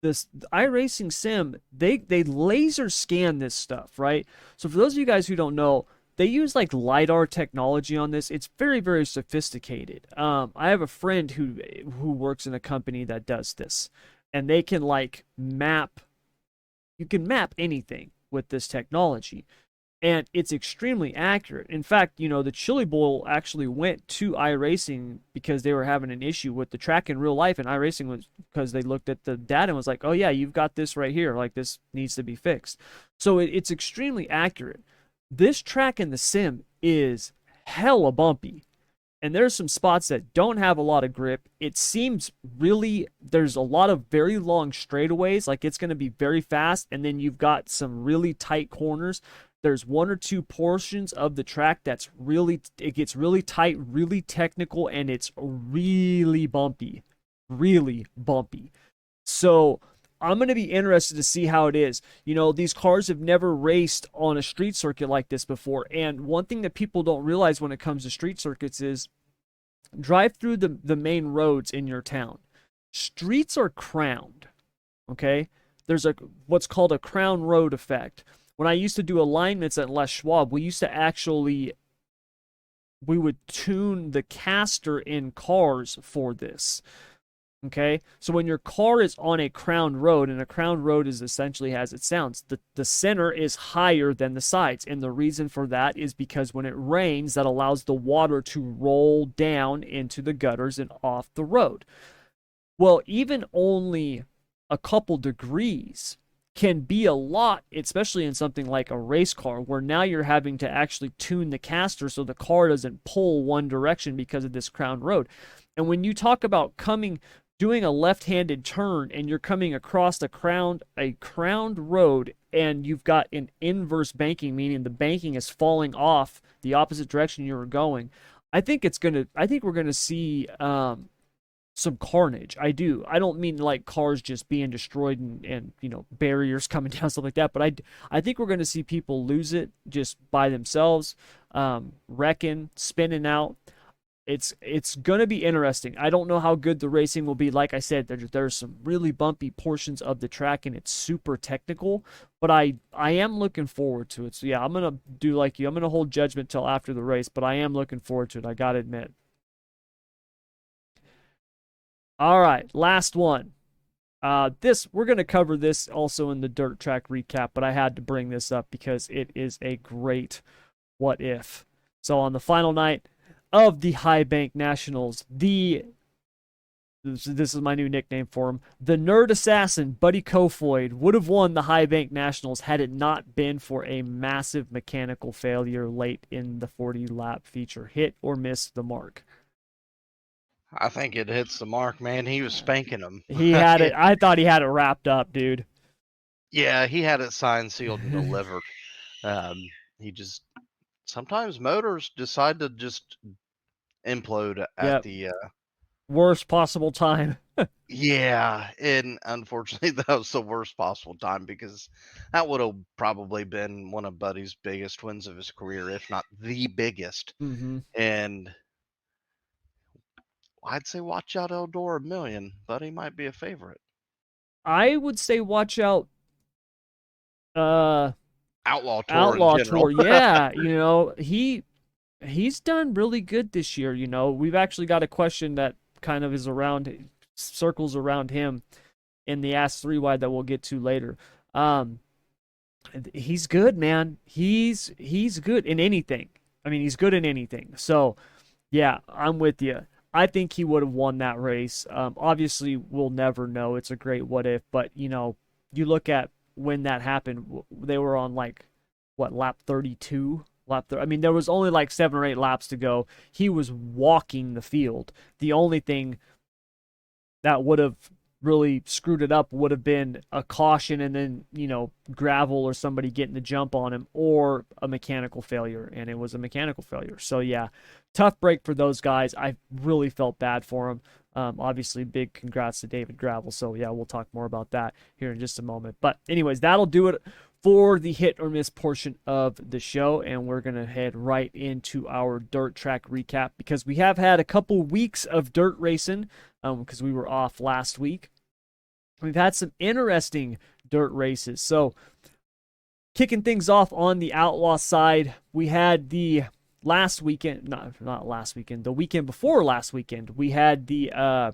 Speaker 1: this iRacing sim, they laser scan this stuff, right? So for those of you guys who don't know, they use like lidar technology on this. It's very, very sophisticated. I have a friend who works in a company that does this, and they can like map. You can map anything with this technology, and it's extremely accurate. In fact, the Chili Bowl actually went to iRacing because they were having an issue with the track in real life, and iRacing was because they looked at the data and was like, "Oh yeah, you've got this right here. Like this needs to be fixed." So it's extremely accurate. This track in the sim is hella bumpy, and there's some spots that don't have a lot of grip. It seems really there's a lot of very long straightaways, like it's going to be very fast, and then you've got some really tight corners. There's one or two portions of the track that's really it gets really tight, really technical, and it's really bumpy. Really bumpy. So I'm going to be interested to see how it is. These cars have never raced on a street circuit like this before. And one thing that people don't realize when it comes to street circuits is drive through the main roads in your town. Streets are crowned. Okay. There's what's called a crown road effect. When I used to do alignments at Les Schwab, we would tune the caster in cars for this. Okay, so when your car is on a crowned road, and a crowned road is essentially as it sounds, the center is higher than the sides. And the reason for that is because when it rains, that allows the water to roll down into the gutters and off the road. Well, even only a couple degrees can be a lot, especially in something like a race car, where now you're having to actually tune the caster so the car doesn't pull one direction because of this crowned road. And when you talk about doing a left-handed turn and you're coming across a crowned road and you've got an inverse banking, meaning the banking is falling off the opposite direction you were going, I think we're gonna see some carnage. I do. I don't mean like cars just being destroyed and barriers coming down, stuff like that, but I think we're gonna see people lose it just by themselves, wrecking, spinning out. It's gonna be interesting. I don't know how good the racing will be. Like I said, there's some really bumpy portions of the track, and it's super technical. But I am looking forward to it. So yeah, I'm gonna do like you. I'm gonna hold judgment till after the race, but I am looking forward to it. I gotta admit. All right, last one. We're going to cover this also in the dirt track recap, but I had to bring this up because it is a great what if. So on the final night of the High Bank Nationals, this is my new nickname for him. The nerd assassin, Buddy Kofoid, would have won the High Bank Nationals had it not been for a massive mechanical failure late in the 40-lap feature. Hit or miss the mark.
Speaker 2: I think it hits the mark, man. He was spanking him.
Speaker 1: He had it. I thought he had it wrapped up, dude.
Speaker 2: Yeah, he had it signed, sealed, and delivered. He just sometimes motors decide to just implode at
Speaker 1: Yep.
Speaker 2: the
Speaker 1: Worst possible time.
Speaker 2: yeah, and unfortunately that was the worst possible time because that would have probably been one of Buddy's biggest wins of his career, if not the biggest.
Speaker 1: Mm-hmm.
Speaker 2: And I'd say watch out Eldora Million. Buddy might be a favorite.
Speaker 1: I would say watch out.
Speaker 2: Outlaw Tour
Speaker 1: Outlaw
Speaker 2: in general.
Speaker 1: Tour, yeah. He's done really good this year. We've actually got a question that kind of circles around him in the Ask 3 Wide that we'll get to later. He's good, man. He's good in anything. I mean, he's good in anything. So, yeah, I'm with you. I think he would have won that race. Obviously, we'll never know. It's a great what if, but you look at when that happened. They were on lap 32. I mean, there was only like 7 or 8 laps to go. He was walking the field. The only thing that would have really screwed it up would have been a caution and then, gravel or somebody getting the jump on him or a mechanical failure. And it was a mechanical failure. So, yeah, tough break for those guys. I really felt bad for him. Obviously, big congrats to David Gravel. So, yeah, we'll talk more about that here in just a moment. But anyways, that'll do it for the hit or miss portion of the show. And we're going to head right into our dirt track recap because we have had a couple weeks of dirt racing because we were off last week. We've had some interesting dirt races. So, kicking things off on the Outlaw side, we had the last weekend, not last weekend, the weekend before last weekend, we had the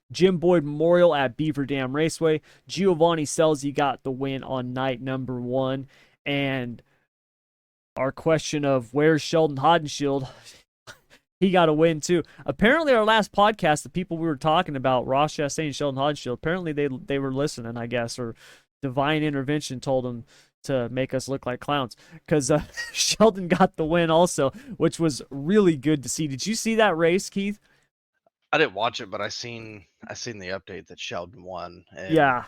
Speaker 1: Jim Boyd Memorial at Beaver Dam Raceway. Giovanni Scelzi got the win on night number 1. And our question of where's Sheldon Hodenshield, he got a win too. Apparently, our last podcast, the people we were talking about, Ross Chastain and Sheldon Hodenshield, apparently they were listening, I guess, or divine intervention told them to make us look like clowns because Sheldon got the win also, which was really good to see. Did you see that race, Keith?
Speaker 2: I didn't watch it, but I seen the update that Sheldon won. And
Speaker 1: yeah,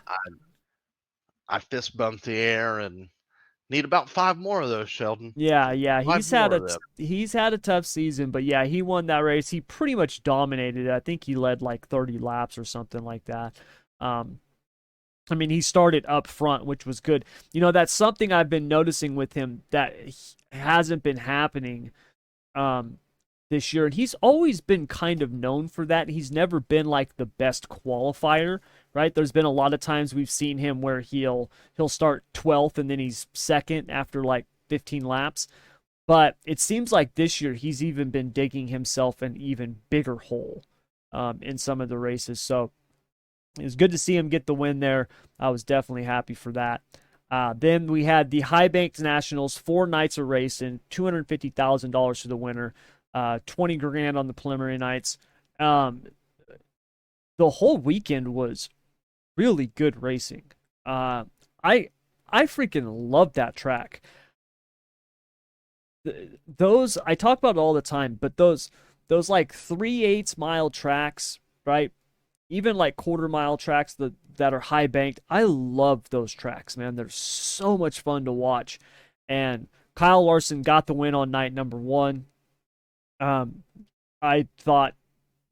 Speaker 2: I fist bumped the air and need about 5 more of those, Sheldon.
Speaker 1: Yeah. He's had a tough season, but yeah, he won that race. He pretty much dominated it. I think he led like 30 laps or something like that. I mean, he started up front, which was good. That's something I've been noticing with him that hasn't been happening this year. And he's always been kind of known for that. He's never been like the best qualifier, right? There's been a lot of times we've seen him where he'll start 12th and then he's second after like 15 laps. But it seems like this year he's even been digging himself an even bigger hole in some of the races. So it was good to see him get the win there. I was definitely happy for that. Then we had the High Banks Nationals, 4 nights of racing, $250,000 for the winner, $20,000 on the preliminary nights. The whole weekend was really good racing. I freaking love that track. Those I talk about it all the time, but those like 3/8 mile tracks, right? Even like quarter-mile tracks that are high banked. I love those tracks, man. They're so much fun to watch. And Kyle Larson got the win on night number 1. I thought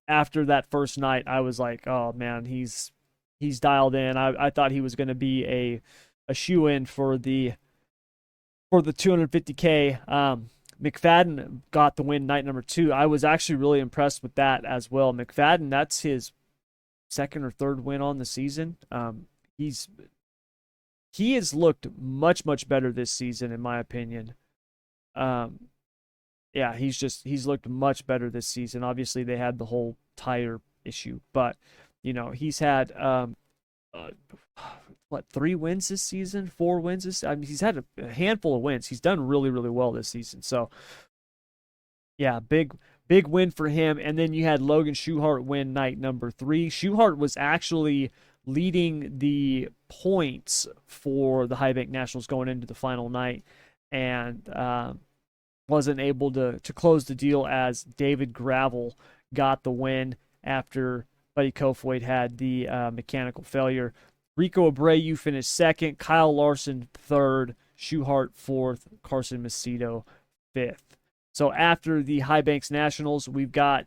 Speaker 1: after that first night, I was like, oh man, he's dialed in. I thought he was going to be a shoe-in for the 250K. McFadden got the win night number 2. I was actually really impressed with that as well. McFadden, that's his second or third win on the season. He has looked much better this season, in my opinion. Yeah, he's looked much better this season. Obviously, they had the whole tire issue, but he's had a uh, what, 3 wins this season, 4 wins this. I mean, he's had a handful of wins. He's done really, really well this season. So yeah, big win for him. And then you had Logan Schuchart win night number 3. Schuchart was actually leading the points for the High Bank Nationals going into the final night, and wasn't able to close the deal as David Gravel got the win after Buddy Kofoid had the mechanical failure. Rico Abreu finished second, Kyle Larson third, Schuchart fourth, Carson Macedo fifth. So after the High Banks Nationals, we've got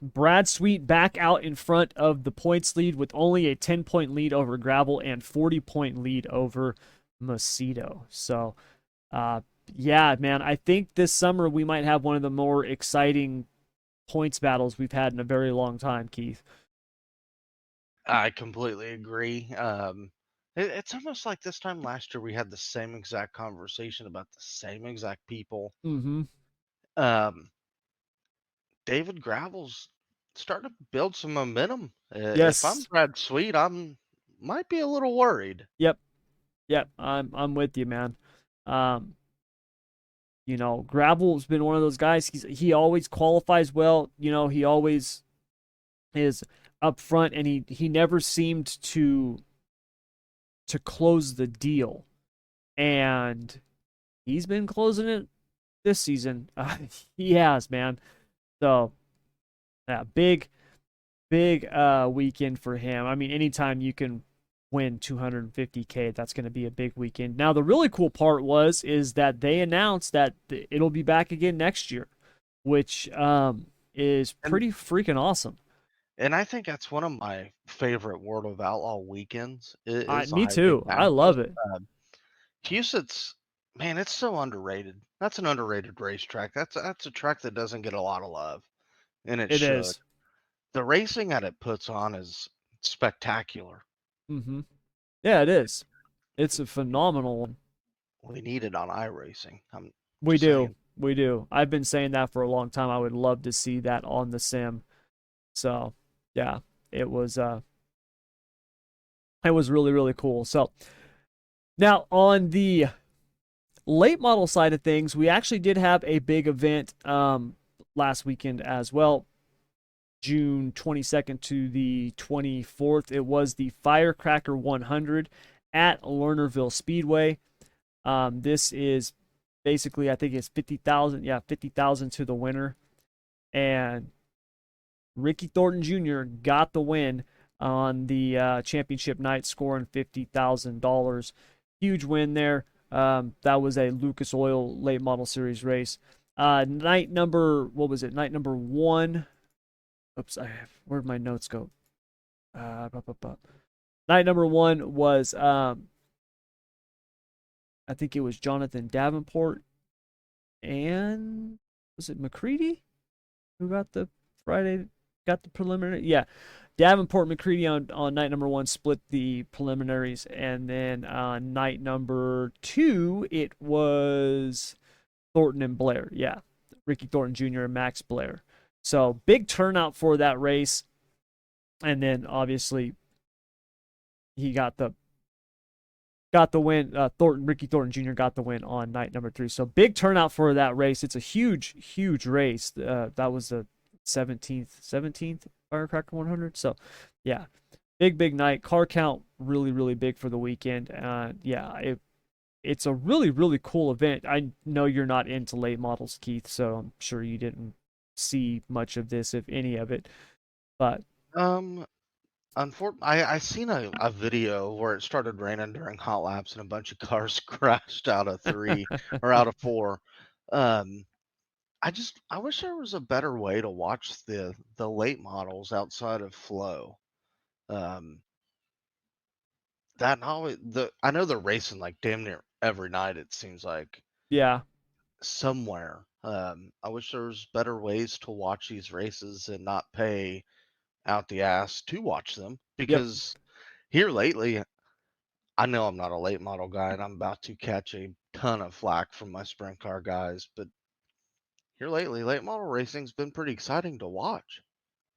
Speaker 1: Brad Sweet back out in front of the points lead with only a 10-point lead over Gravel and 40-point lead over Macedo. So, yeah, man, I think this summer we might have one of the more exciting points battles we've had in a very long time, Keith.
Speaker 2: I completely agree. It's almost like this time last year we had the same exact conversation about the same exact people.
Speaker 1: Mm-hmm.
Speaker 2: Um, David Gravel's starting to build some momentum. If I'm
Speaker 1: Yes.
Speaker 2: Brad Sweet, might be a little worried.
Speaker 1: Yep. Yep. I'm with you, man. Um, Gravel's been one of those guys. He always qualifies well. He always is up front, and he never seemed to close the deal. And he's been closing it this season. He has, man. So, yeah, big weekend for him. I mean, anytime you can win 250K, that's going to be a big weekend. Now, the really cool part is that they announced that it'll be back again next year, which is pretty freaking awesome.
Speaker 2: And I think that's one of my favorite World of Outlaw weekends. Is the
Speaker 1: Me
Speaker 2: High
Speaker 1: too.
Speaker 2: Bank
Speaker 1: I love
Speaker 2: Nationals.
Speaker 1: it.
Speaker 2: Huset's, man, it's so underrated. That's an underrated racetrack. That's a track that doesn't get a lot of love, and it
Speaker 1: It
Speaker 2: should.
Speaker 1: is.
Speaker 2: The racing that it puts on is spectacular.
Speaker 1: Mm-hmm. Yeah, it is. It's a phenomenal one.
Speaker 2: We need it on iRacing. I'm
Speaker 1: We
Speaker 2: just
Speaker 1: do.
Speaker 2: saying.
Speaker 1: We do. I've been saying that for a long time. I would love to see that on the sim. So, yeah, it was really, really cool. So, now on the late model side of things, we actually did have a big event last weekend as well. June 22nd to the 24th. It was the Firecracker 100 at Lernerville Speedway. This is basically, I think it's 50,000. Yeah, 50,000 to the winner. And Ricky Thornton Jr. got the win on the championship night, scoring $50,000. Huge win there. That was a Lucas Oil late model series race. Night number, what was it? Night number 1. Oops, where'd my notes go? Night number 1 was, I think it was Jonathan Davenport and was it McCready who got the preliminary? Yeah. Davenport McCready on night number 1 split the preliminaries, and then on night number 2 it was Thornton and Blair. Yeah, Ricky Thornton Jr. and Max Blair. So big turnout for that race, and then obviously he got the win. Ricky Thornton Jr. got the win on night number 3. So big turnout for that race. It's a huge race. That was the 17th Firecracker 100. So yeah, big night. Car count really big for the weekend. Yeah, it's a really cool event. I know you're not into late models, Keith, so I'm sure you didn't see much of this, if any of it. But
Speaker 2: Unfortunately, I seen a video where it started raining during hot laps and a bunch of cars crashed out of 3 or out of 4. Um, I wish there was a better way to watch the late models outside of Flow. Um, that always I know they're racing like damn near every night. It seems like
Speaker 1: yeah,
Speaker 2: somewhere. I wish there was better ways to watch these races and not pay out the ass to watch them,
Speaker 1: yep.
Speaker 2: because here lately, I know I'm not a late model guy and I'm about to catch a ton of flack from my sprint car guys, but here lately, late model racing's been pretty exciting to watch.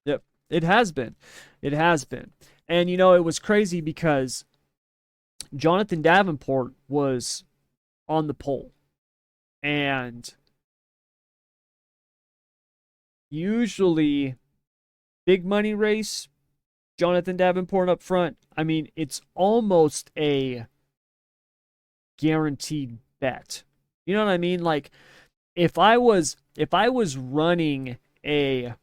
Speaker 1: Yep. It has been. It has been. And it was crazy because Jonathan Davenport was on the pole. And usually, big money race, Jonathan Davenport up front. I mean, it's almost a guaranteed bet. You know what I mean? Like if I was running a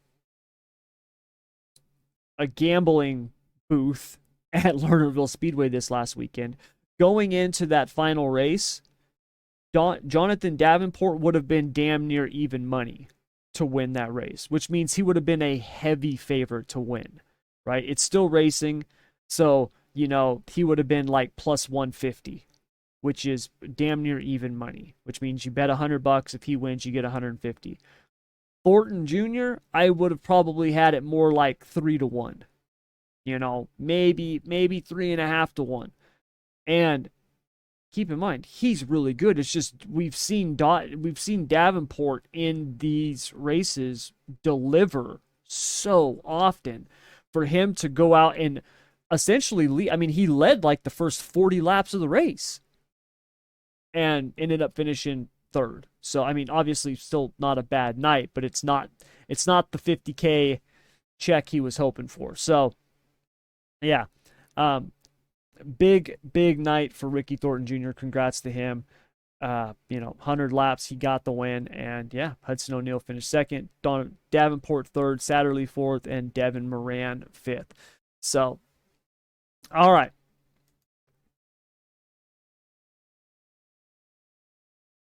Speaker 1: gambling booth at Lernerville Speedway this last weekend, going into that final race, Jonathan Davenport would have been damn near even money to win that race, which means he would have been a heavy favorite to win, right? It's still racing, so, he would have been like plus 150, which is damn near even money, which means you bet $100. If he wins, you get 150. Thornton Jr., I would have probably had it more like 3-1, maybe 3.5-1. And keep in mind, he's really good. It's just we've seen Davenport in these races deliver so often. For him to go out and essentially lead, I mean, he led like the first 40 laps of the race and ended up finishing third. So I mean, obviously still not a bad night, but it's not the 50K check he was hoping for. So yeah, big night for Ricky Thornton Jr. Congrats to him. 100 laps, he got the win, and yeah, Hudson O'Neal finished second, Davenport third, Satterley fourth, and Devin Moran fifth. So, all right.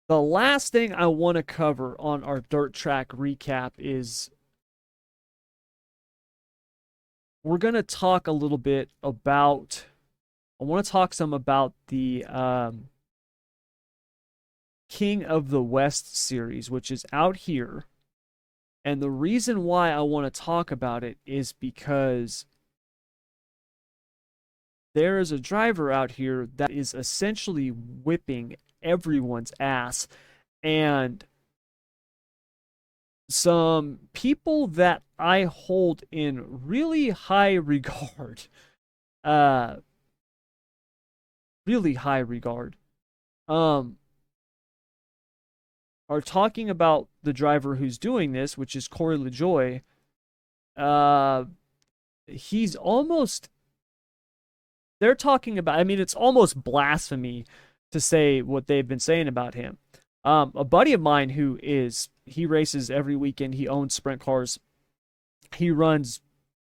Speaker 1: The last thing I want to cover on our dirt track recap is we're going to talk a little bit about, I want to talk some about the King of the West series, which is out here. And the reason why I want to talk about it is because there is a driver out here that is essentially whipping everyone's ass. And some people that I hold in really high regard, really high regard, are talking about the driver who's doing this, which is Corey LaJoie. He's almost, they're talking about, I mean, it's almost blasphemy to say what they've been saying about him. A buddy of mine he races every weekend. He owns sprint cars. He runs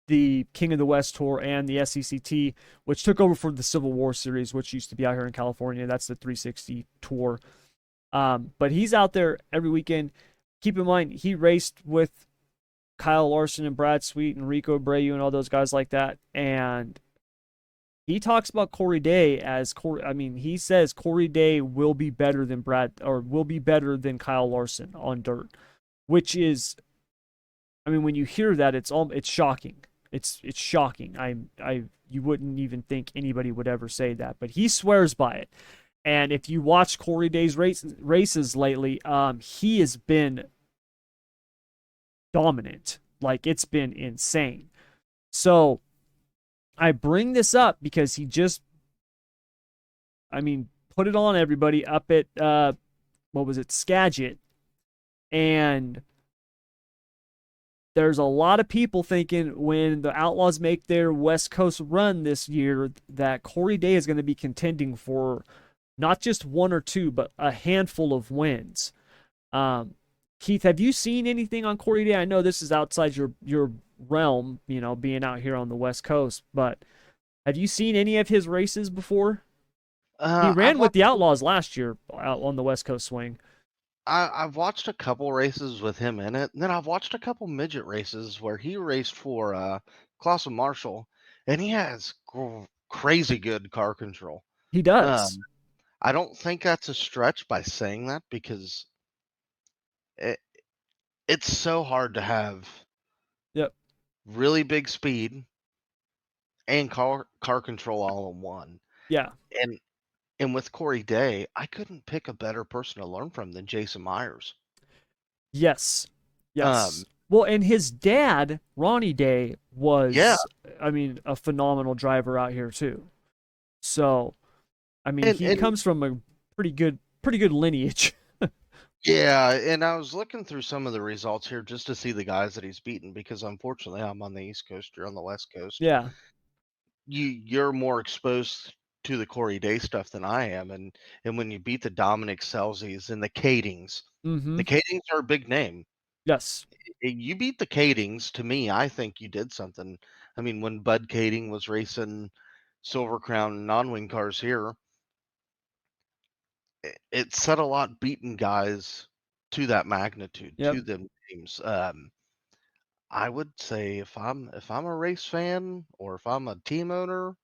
Speaker 1: the King of the West Tour and the SECT, which took over for the Civil War Series, which used to be out here in California. That's the 360 Tour. But he's out there every weekend. Keep in mind, he raced with Kyle Larson and Brad Sweet and Rico Abreu and all those guys like that. And he talks about Corey Day as he says Corey Day will be better than Kyle Larson on dirt, which is, when you hear that, it's shocking. It's shocking. You wouldn't even think anybody would ever say that, but he swears by it. And if you watch Corey Day's races lately, he has been dominant. Like, it's been insane. So I bring this up because he just, put it on everybody up at, Skagit. And there's a lot of people thinking when the Outlaws make their West Coast run this year that Corey Day is going to be contending for not just one or two, but a handful of wins. Keith, have you seen anything on Corey Day? I know this is outside your realm, being out here on the West Coast, but have you seen any of his races before? He ran with the Outlaws last year out on the West Coast swing.
Speaker 2: I've watched a couple races with him in it, and then I've watched a couple midget races where he raced for Klaus and Marshall, and he has crazy good car control.
Speaker 1: He does.
Speaker 2: I don't think that's a stretch by saying that, because it's so hard to have really big speed and car control all in one.
Speaker 1: Yeah.
Speaker 2: And with Corey Day, I couldn't pick a better person to learn from than Jason Myers.
Speaker 1: Yes. Well, and his dad, Ronnie Day, was I mean, a phenomenal driver out here too. So, I mean, he
Speaker 2: And
Speaker 1: comes from a pretty good lineage.
Speaker 2: yeah, and I was looking through some of the results here just to see the guys that he's beaten because unfortunately I'm on the East Coast, you're on the West Coast.
Speaker 1: Yeah.
Speaker 2: You're more exposed to the Corey Day stuff than I am, and when you beat the Dominic Selzies and
Speaker 1: Mm-hmm.
Speaker 2: the Kadings are a big name.
Speaker 1: Yes.
Speaker 2: You beat the Kadings, to me, I think you did something. I mean, when Bud Kading was racing Silver Crown non-wing cars here, it said a lot beating guys to that magnitude,
Speaker 1: Yep.
Speaker 2: to them teams. I would say if I'm a race fan or if I'm a team owner,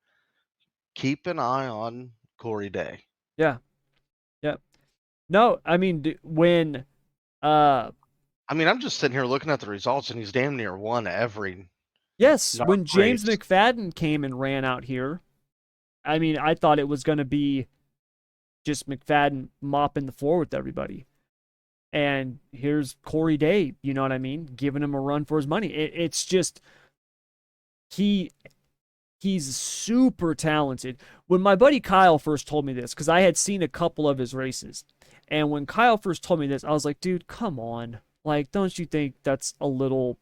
Speaker 2: keep an eye on Corey Day.
Speaker 1: Yeah. Yep. No, I mean when uh
Speaker 2: I mean, I'm just sitting here looking at the results, and he's damn near won every
Speaker 1: yes,
Speaker 2: non
Speaker 1: when James
Speaker 2: race.
Speaker 1: McFadden came and ran out here, I mean, I thought it was going to be just McFadden mopping the floor with everybody. And here's Corey Day, you know what I mean, giving him a run for his money. It's just he he's super talented. When my buddy Kyle first told me this, because I had seen a couple of his races, and when Kyle first told me this, I was like, dude, come on. Like, don't you think that's a little,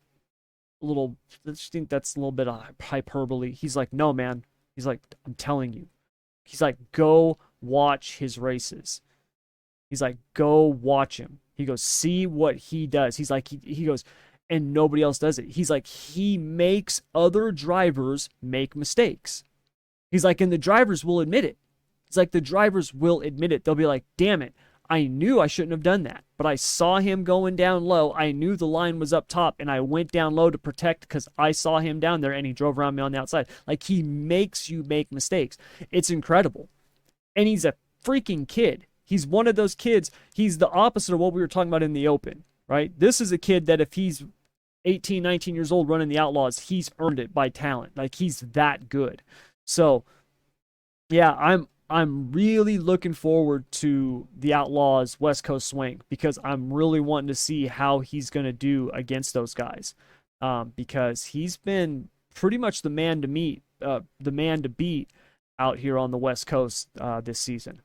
Speaker 1: don't you think that's a little bit of hyperbole? He's like, no, man. He's like, I'm telling you. He's like, go watch his races. He's like, go watch him. He goes, see what he does. He's like, he goes, and nobody else does it. He's like, he makes other drivers make mistakes. He's like, and the drivers will admit it. He's like, the drivers will admit it. They'll be like, damn it. I knew I shouldn't have done that, but I saw him going down low. I knew the line was up top, and I went down low to protect because I saw him down there, and he drove around me on the outside. Like, he makes you make mistakes. It's incredible. And he's a freaking kid. He's one of those kids. He's the opposite of what we were talking about in the open, right? This is a kid that if he's 18, 19 years old running the Outlaws, he's earned it by talent. Like, he's that good. So, yeah, I'm really looking forward to the Outlaws West Coast swing because I'm really wanting to see how he's going to do against those guys. Because he's been pretty much the man to meet, the man to beat out here on the West Coast this season.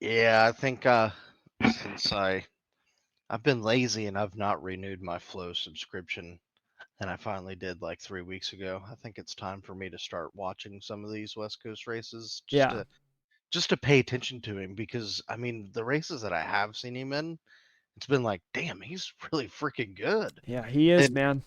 Speaker 2: Yeah, I think since I've been lazy and I've not renewed my Flow subscription, and I finally did like 3 weeks ago. I think it's time for me to start watching some of these West Coast races
Speaker 1: Yeah,
Speaker 2: just to pay attention to him because I mean the races that I have seen him in, it's been like, damn, he's really freaking good.
Speaker 1: yeah, he is,
Speaker 2: And
Speaker 1: man.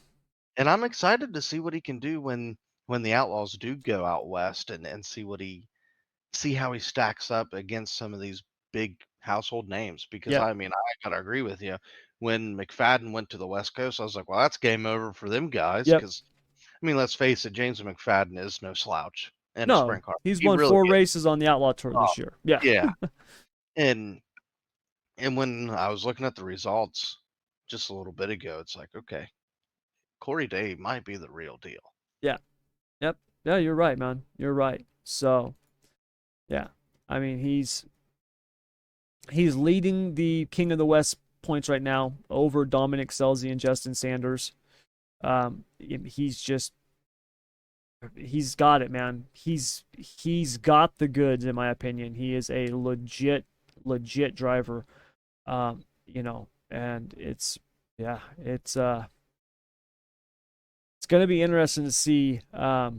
Speaker 2: and I'm excited to see what he can do when the Outlaws do go out west and see how he stacks up against some of these big household names because
Speaker 1: Yep,
Speaker 2: I mean, I gotta agree with you. When McFadden went to the West Coast, I was like, well, that's game over for them guys
Speaker 1: yep.
Speaker 2: because I mean, let's face it, James McFadden is no slouch in a
Speaker 1: No,
Speaker 2: sprint car.
Speaker 1: he's
Speaker 2: He
Speaker 1: won
Speaker 2: really
Speaker 1: 4
Speaker 2: is.
Speaker 1: races on the Outlaw Tour
Speaker 2: Oh,
Speaker 1: this year. Yeah,
Speaker 2: yeah. And when I was looking at the results just a little bit ago, it's like, okay, Corey Day might be the real deal.
Speaker 1: yeah, yep. Yeah, you're right, man. You're right. So, yeah, I mean, he's leading the King of the West points right now over Dominic Selzy and Justin Sanders. He's just he's got it, man. He's got the goods, in my opinion. He is a legit driver. And it's gonna be interesting to see how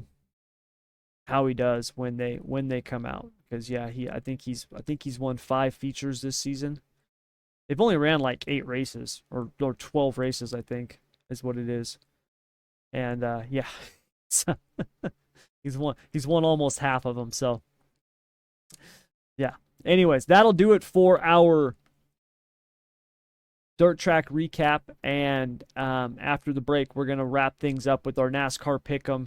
Speaker 1: he does when they come out because yeah, I think he's won 5 features this season. They've only ran like 8 races or 12 races, I think, is what it is. And yeah, so he's won almost half of them. So yeah. Anyways, that'll do it for our dirt track recap. And after the break, we're gonna wrap things up with our NASCAR pick'em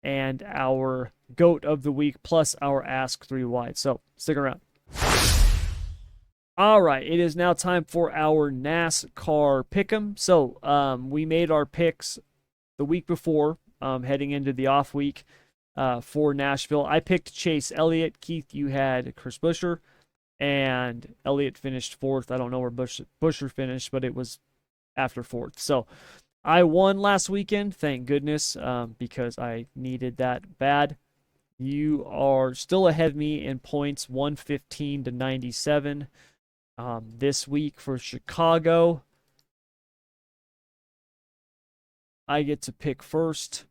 Speaker 1: and our GOAT of the week plus our Ask 3 Wide. So stick around. All right, it is now time for our NASCAR pick'em. So we made our picks the week before, heading into the off week for Nashville. I picked Chase Elliott. Keith, you had Chris Buescher, and Elliott finished 4th. I don't know where Buescher finished, but it was after 4th. So I won last weekend, thank goodness, because I needed that bad. You are still ahead of me in points, 115 to 97. This week for Chicago, I get to pick first.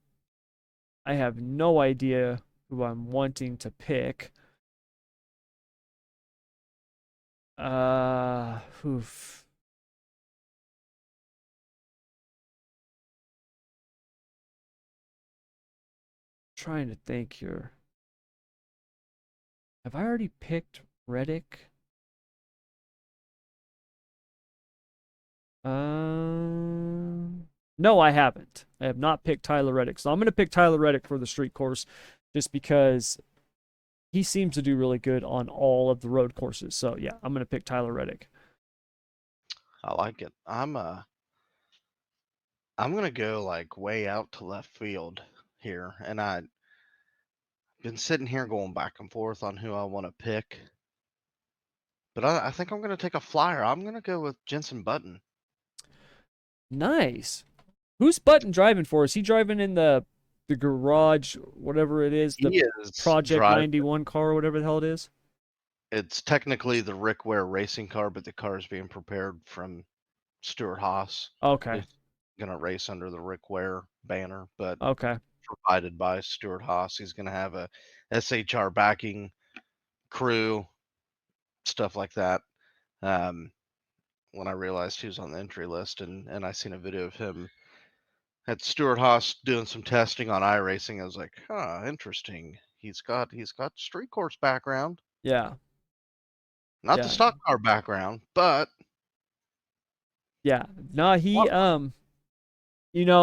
Speaker 1: I have no idea who I'm wanting to pick. Oof. Trying to think here. Have I already picked Reddick? No, I haven't. I have not picked Tyler Reddick. So I'm going to pick Tyler Reddick for the street course just because he seems to do really good on all of the road courses. So yeah, I'm going to pick Tyler Reddick.
Speaker 2: I like it. I'm gonna go like way out to left field here, and I've been sitting here going back and forth on who I want to pick. But I think I'm gonna take a flyer. I'm gonna go with Jensen Button.
Speaker 1: Nice. Who's Button driving for? Is he driving in the garage, whatever it is, the
Speaker 2: He is
Speaker 1: Project
Speaker 2: driving.
Speaker 1: 91 car or whatever the hell it is?
Speaker 2: It's technically the Rick Ware racing car, but the car is being prepared from Stuart Haas.
Speaker 1: Okay.
Speaker 2: He's gonna race under the Rick Ware banner, but
Speaker 1: Okay.
Speaker 2: provided by Stuart Haas. He's gonna have a SHR backing, crew, stuff like that. When I realized he was on the entry list, and I seen a video of him at Stuart Haas doing some testing on iRacing, I was like, huh, interesting. He's got street course background,
Speaker 1: Yeah.
Speaker 2: not the
Speaker 1: Yeah.
Speaker 2: stock car background, but
Speaker 1: Yeah. No, he
Speaker 2: what?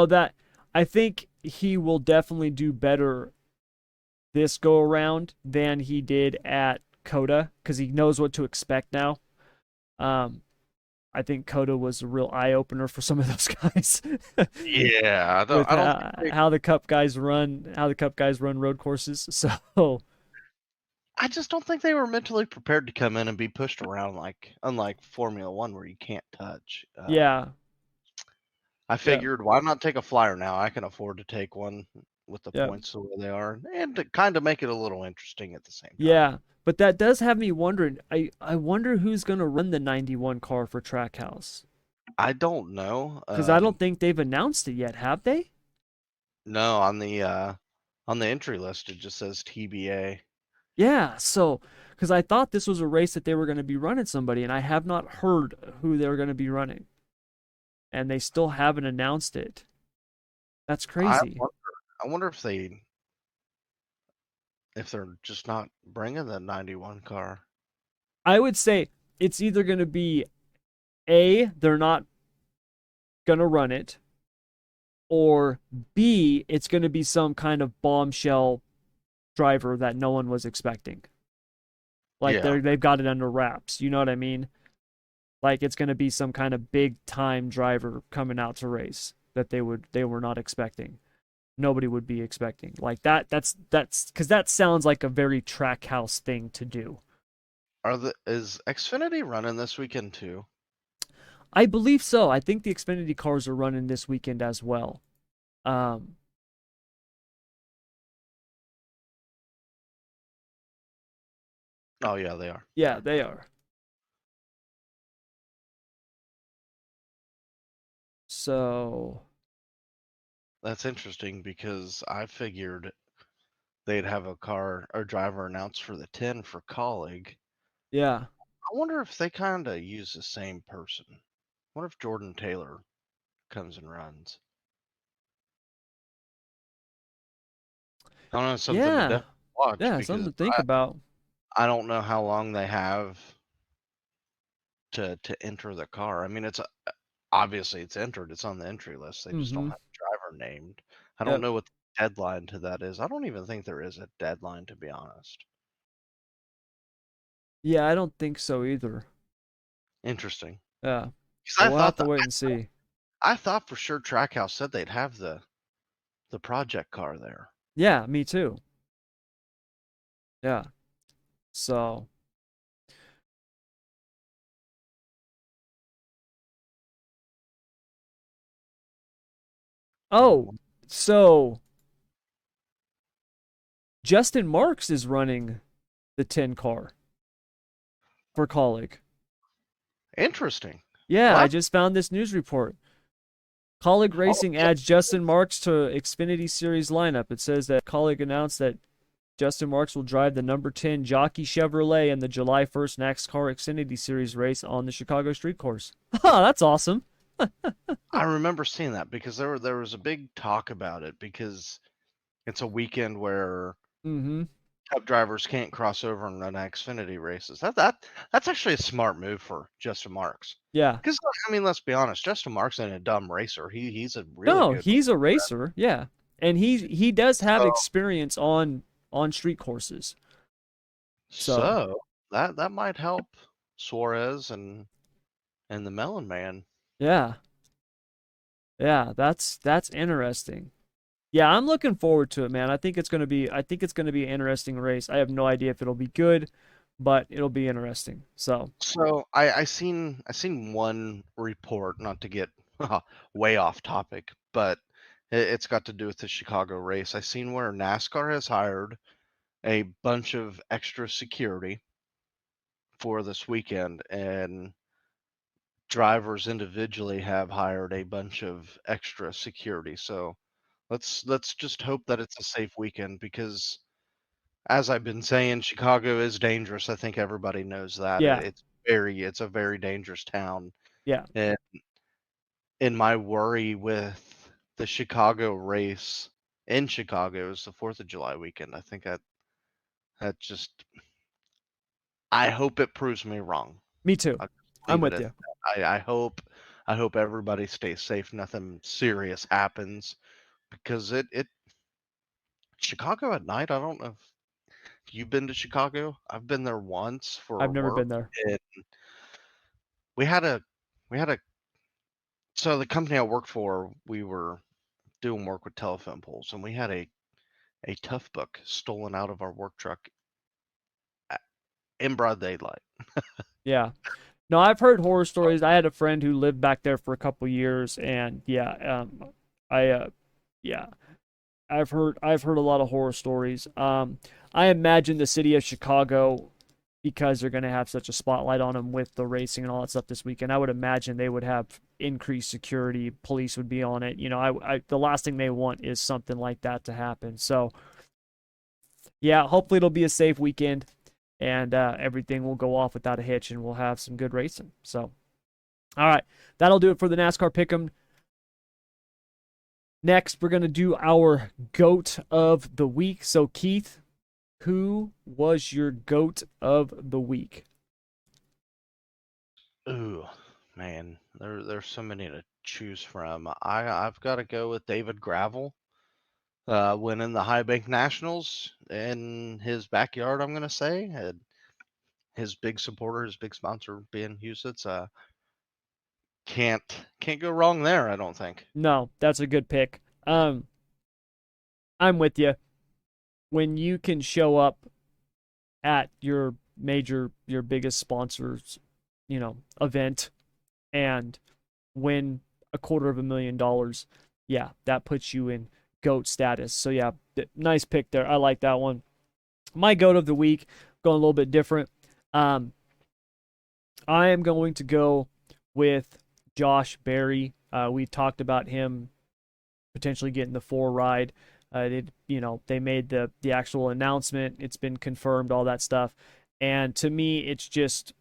Speaker 1: that I think he will definitely do better this go around than he did at Coda because he knows what to expect now. Um, I think Coda was a real eye opener for some of those guys
Speaker 2: Yeah,
Speaker 1: with
Speaker 2: I don't think they,
Speaker 1: how the Cup guys run road courses. So
Speaker 2: I just don't think they were mentally prepared to come in and be pushed around like unlike Formula One where you can't touch.
Speaker 1: yeah,
Speaker 2: I
Speaker 1: yeah,
Speaker 2: figured why not take a flyer now? I can afford to take one with the
Speaker 1: yeah,
Speaker 2: points the way they are, and to kind of make it a little interesting at the same time.
Speaker 1: yeah. But that does have me wondering. I wonder who's gonna run the 91 car for Trackhouse
Speaker 2: I don't know.
Speaker 1: because I don't think they've announced it yet, have they?
Speaker 2: No, on the entry list it just says TBA.
Speaker 1: Yeah, so because I thought this was a race that they were going to be running somebody, and I have not heard who they were going to be running, and they still haven't announced it. That's
Speaker 2: I
Speaker 1: crazy.
Speaker 2: wonder, I wonder if they're just not bringing the 91 car.
Speaker 1: I would say it's either going to be A, they're not going to run it, or B, it's going to be some kind of bombshell driver that no one was expecting. Like
Speaker 2: Yeah.
Speaker 1: they've got it under wraps. You know what I mean? Like it's going to be some kind of big time driver coming out to race that they were not expecting. Nobody would be expecting. Like that's because that sounds like a very Trackhouse thing to do.
Speaker 2: Is Xfinity running this weekend too?
Speaker 1: I believe so. I think the Xfinity cars are running this weekend as well. Um,
Speaker 2: Oh yeah, they are.
Speaker 1: yeah, they are. So
Speaker 2: That's interesting because I figured they'd have a car or driver announced for the 10 for colleague.
Speaker 1: yeah,
Speaker 2: I wonder if they kind of use the same person. What if Jordan Taylor comes and runs? I don't know, something to
Speaker 1: yeah,
Speaker 2: definitely watch
Speaker 1: yeah.
Speaker 2: because
Speaker 1: Something to think about.
Speaker 2: I don't know how long they have to enter the car. I mean, obviously it's entered. It's on the entry list. They just don't
Speaker 1: Mm-hmm.
Speaker 2: have a driver named. I don't
Speaker 1: Yep.
Speaker 2: know what the deadline to that is. I don't even think there is a deadline, to be honest.
Speaker 1: Yeah, I don't think so either.
Speaker 2: Interesting.
Speaker 1: Yeah,
Speaker 2: Because
Speaker 1: but we'll have to wait and see.
Speaker 2: I thought for sure Trackhouse said they'd have the project car there.
Speaker 1: Yeah, me too. Yeah. So Oh, so Justin Marks is running the 10 car for Kaulig.
Speaker 2: Interesting.
Speaker 1: Yeah,
Speaker 2: Well,
Speaker 1: I just found this news report. Kaulig
Speaker 2: oh,
Speaker 1: Racing adds Justin Marks to Xfinity Series lineup. It says that Kaulig announced that Justin Marks will drive the number 10 Jockey Chevrolet in the July 1st NASCAR Xfinity Series race on the Chicago Street Course. Oh, that's awesome.
Speaker 2: I remember seeing that because there was a big talk about it because it's a weekend where
Speaker 1: Mm-hmm.
Speaker 2: Cup drivers can't cross over and run Xfinity races. That's actually a smart move for Justin Marks.
Speaker 1: Yeah.
Speaker 2: Because I mean, let's be honest, Justin Marks ain't a dumb racer. He's a really
Speaker 1: No,
Speaker 2: good
Speaker 1: he's a racer. Yeah. And he does have
Speaker 2: so,
Speaker 1: experience on street courses. So,
Speaker 2: so that might help Suarez and the Melon Man.
Speaker 1: yeah. Yeah, that's interesting. Yeah, I'm looking forward to it, man. I think it's going to be an interesting race. I have no idea if it'll be good, but it'll be interesting. So,
Speaker 2: So I seen one report, not to get way off topic, but it's got to do with the Chicago race. I seen where NASCAR has hired a bunch of extra security for this weekend, and drivers individually have hired a bunch of extra security. So let's just hope that it's a safe weekend because as I've been saying, Chicago is dangerous. I think everybody knows that.
Speaker 1: yeah.
Speaker 2: It's a very dangerous town.
Speaker 1: Yeah.
Speaker 2: And in my worry with the Chicago race in Chicago is the 4th of July weekend. I think that just I hope it proves me wrong.
Speaker 1: Me too.
Speaker 2: I'll
Speaker 1: I'm
Speaker 2: leave it
Speaker 1: with
Speaker 2: at
Speaker 1: you.
Speaker 2: that. I hope everybody stays safe, nothing serious happens because it Chicago at night, I don't know if you've been to Chicago. I've been there once
Speaker 1: I've
Speaker 2: for
Speaker 1: never
Speaker 2: work.
Speaker 1: been there.
Speaker 2: And we had a we had a so the company I worked for, we were doing work with telephone poles, and we had a tough book stolen out of our work truck in broad daylight.
Speaker 1: Yeah. No, I've heard horror stories. I had a friend who lived back there for a couple years, and yeah, I yeah, I've heard a lot of horror stories. I imagine the city of Chicago, because they're going to have such a spotlight on them with the racing and all that stuff this weekend. I would imagine they would have increased security. Police would be on it. You know, the last thing they want is something like that to happen. So yeah, hopefully it'll be a safe weekend, and everything will go off without a hitch, and we'll have some good racing. So, all right, that'll do it for the NASCAR Pick'em. Next, we're going to do our GOAT of the week. So, Keith, who was your GOAT of the week?
Speaker 2: Ooh, man, there's so many to choose from. I've got to go with David Gravel, winning the High Bank Nationals in his backyard. I'm gonna say, and his big supporter, his big sponsor being Huset's. Can't go wrong there. I don't think.
Speaker 1: No, that's a good pick. I'm with you. When you can show up at your biggest sponsor's, event and win $250,000, yeah, that puts you in GOAT status. So yeah, nice pick there. I like that one. My GOAT of the week, going a little bit different. I am going to go with Josh Berry. We talked about him potentially getting the 4 ride. They made the actual announcement. It's been confirmed, all that stuff. And to me, it's just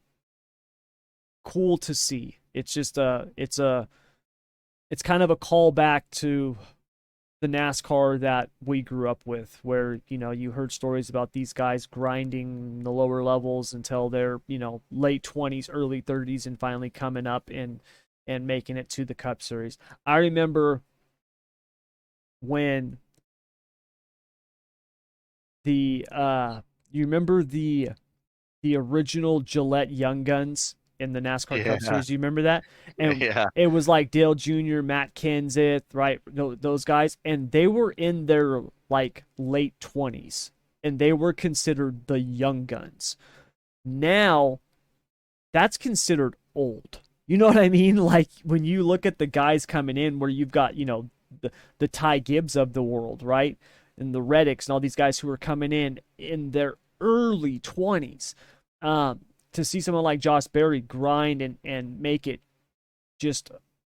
Speaker 1: cool to see. It's just it's kind of a callback to the NASCAR that we grew up with, where you heard stories about these guys grinding the lower levels until they're late 20s, early 30s, and finally coming up and making it to the Cup Series. I remember when you remember the original Gillette Young Guns in the NASCAR Cup
Speaker 2: Yeah,
Speaker 1: Series. Do you remember that? And
Speaker 2: yeah.
Speaker 1: it was like Dale Jr., Matt Kenseth, right? Those guys, and they were in their like late 20s, and they were considered the young guns. Now, that's considered old. You know what I mean? Like when you look at the guys coming in, where you've got the Ty Gibbs of the world, right? And the Reddicks and all these guys who are coming in their early 20s. To see someone like Josh Berry grind and make it just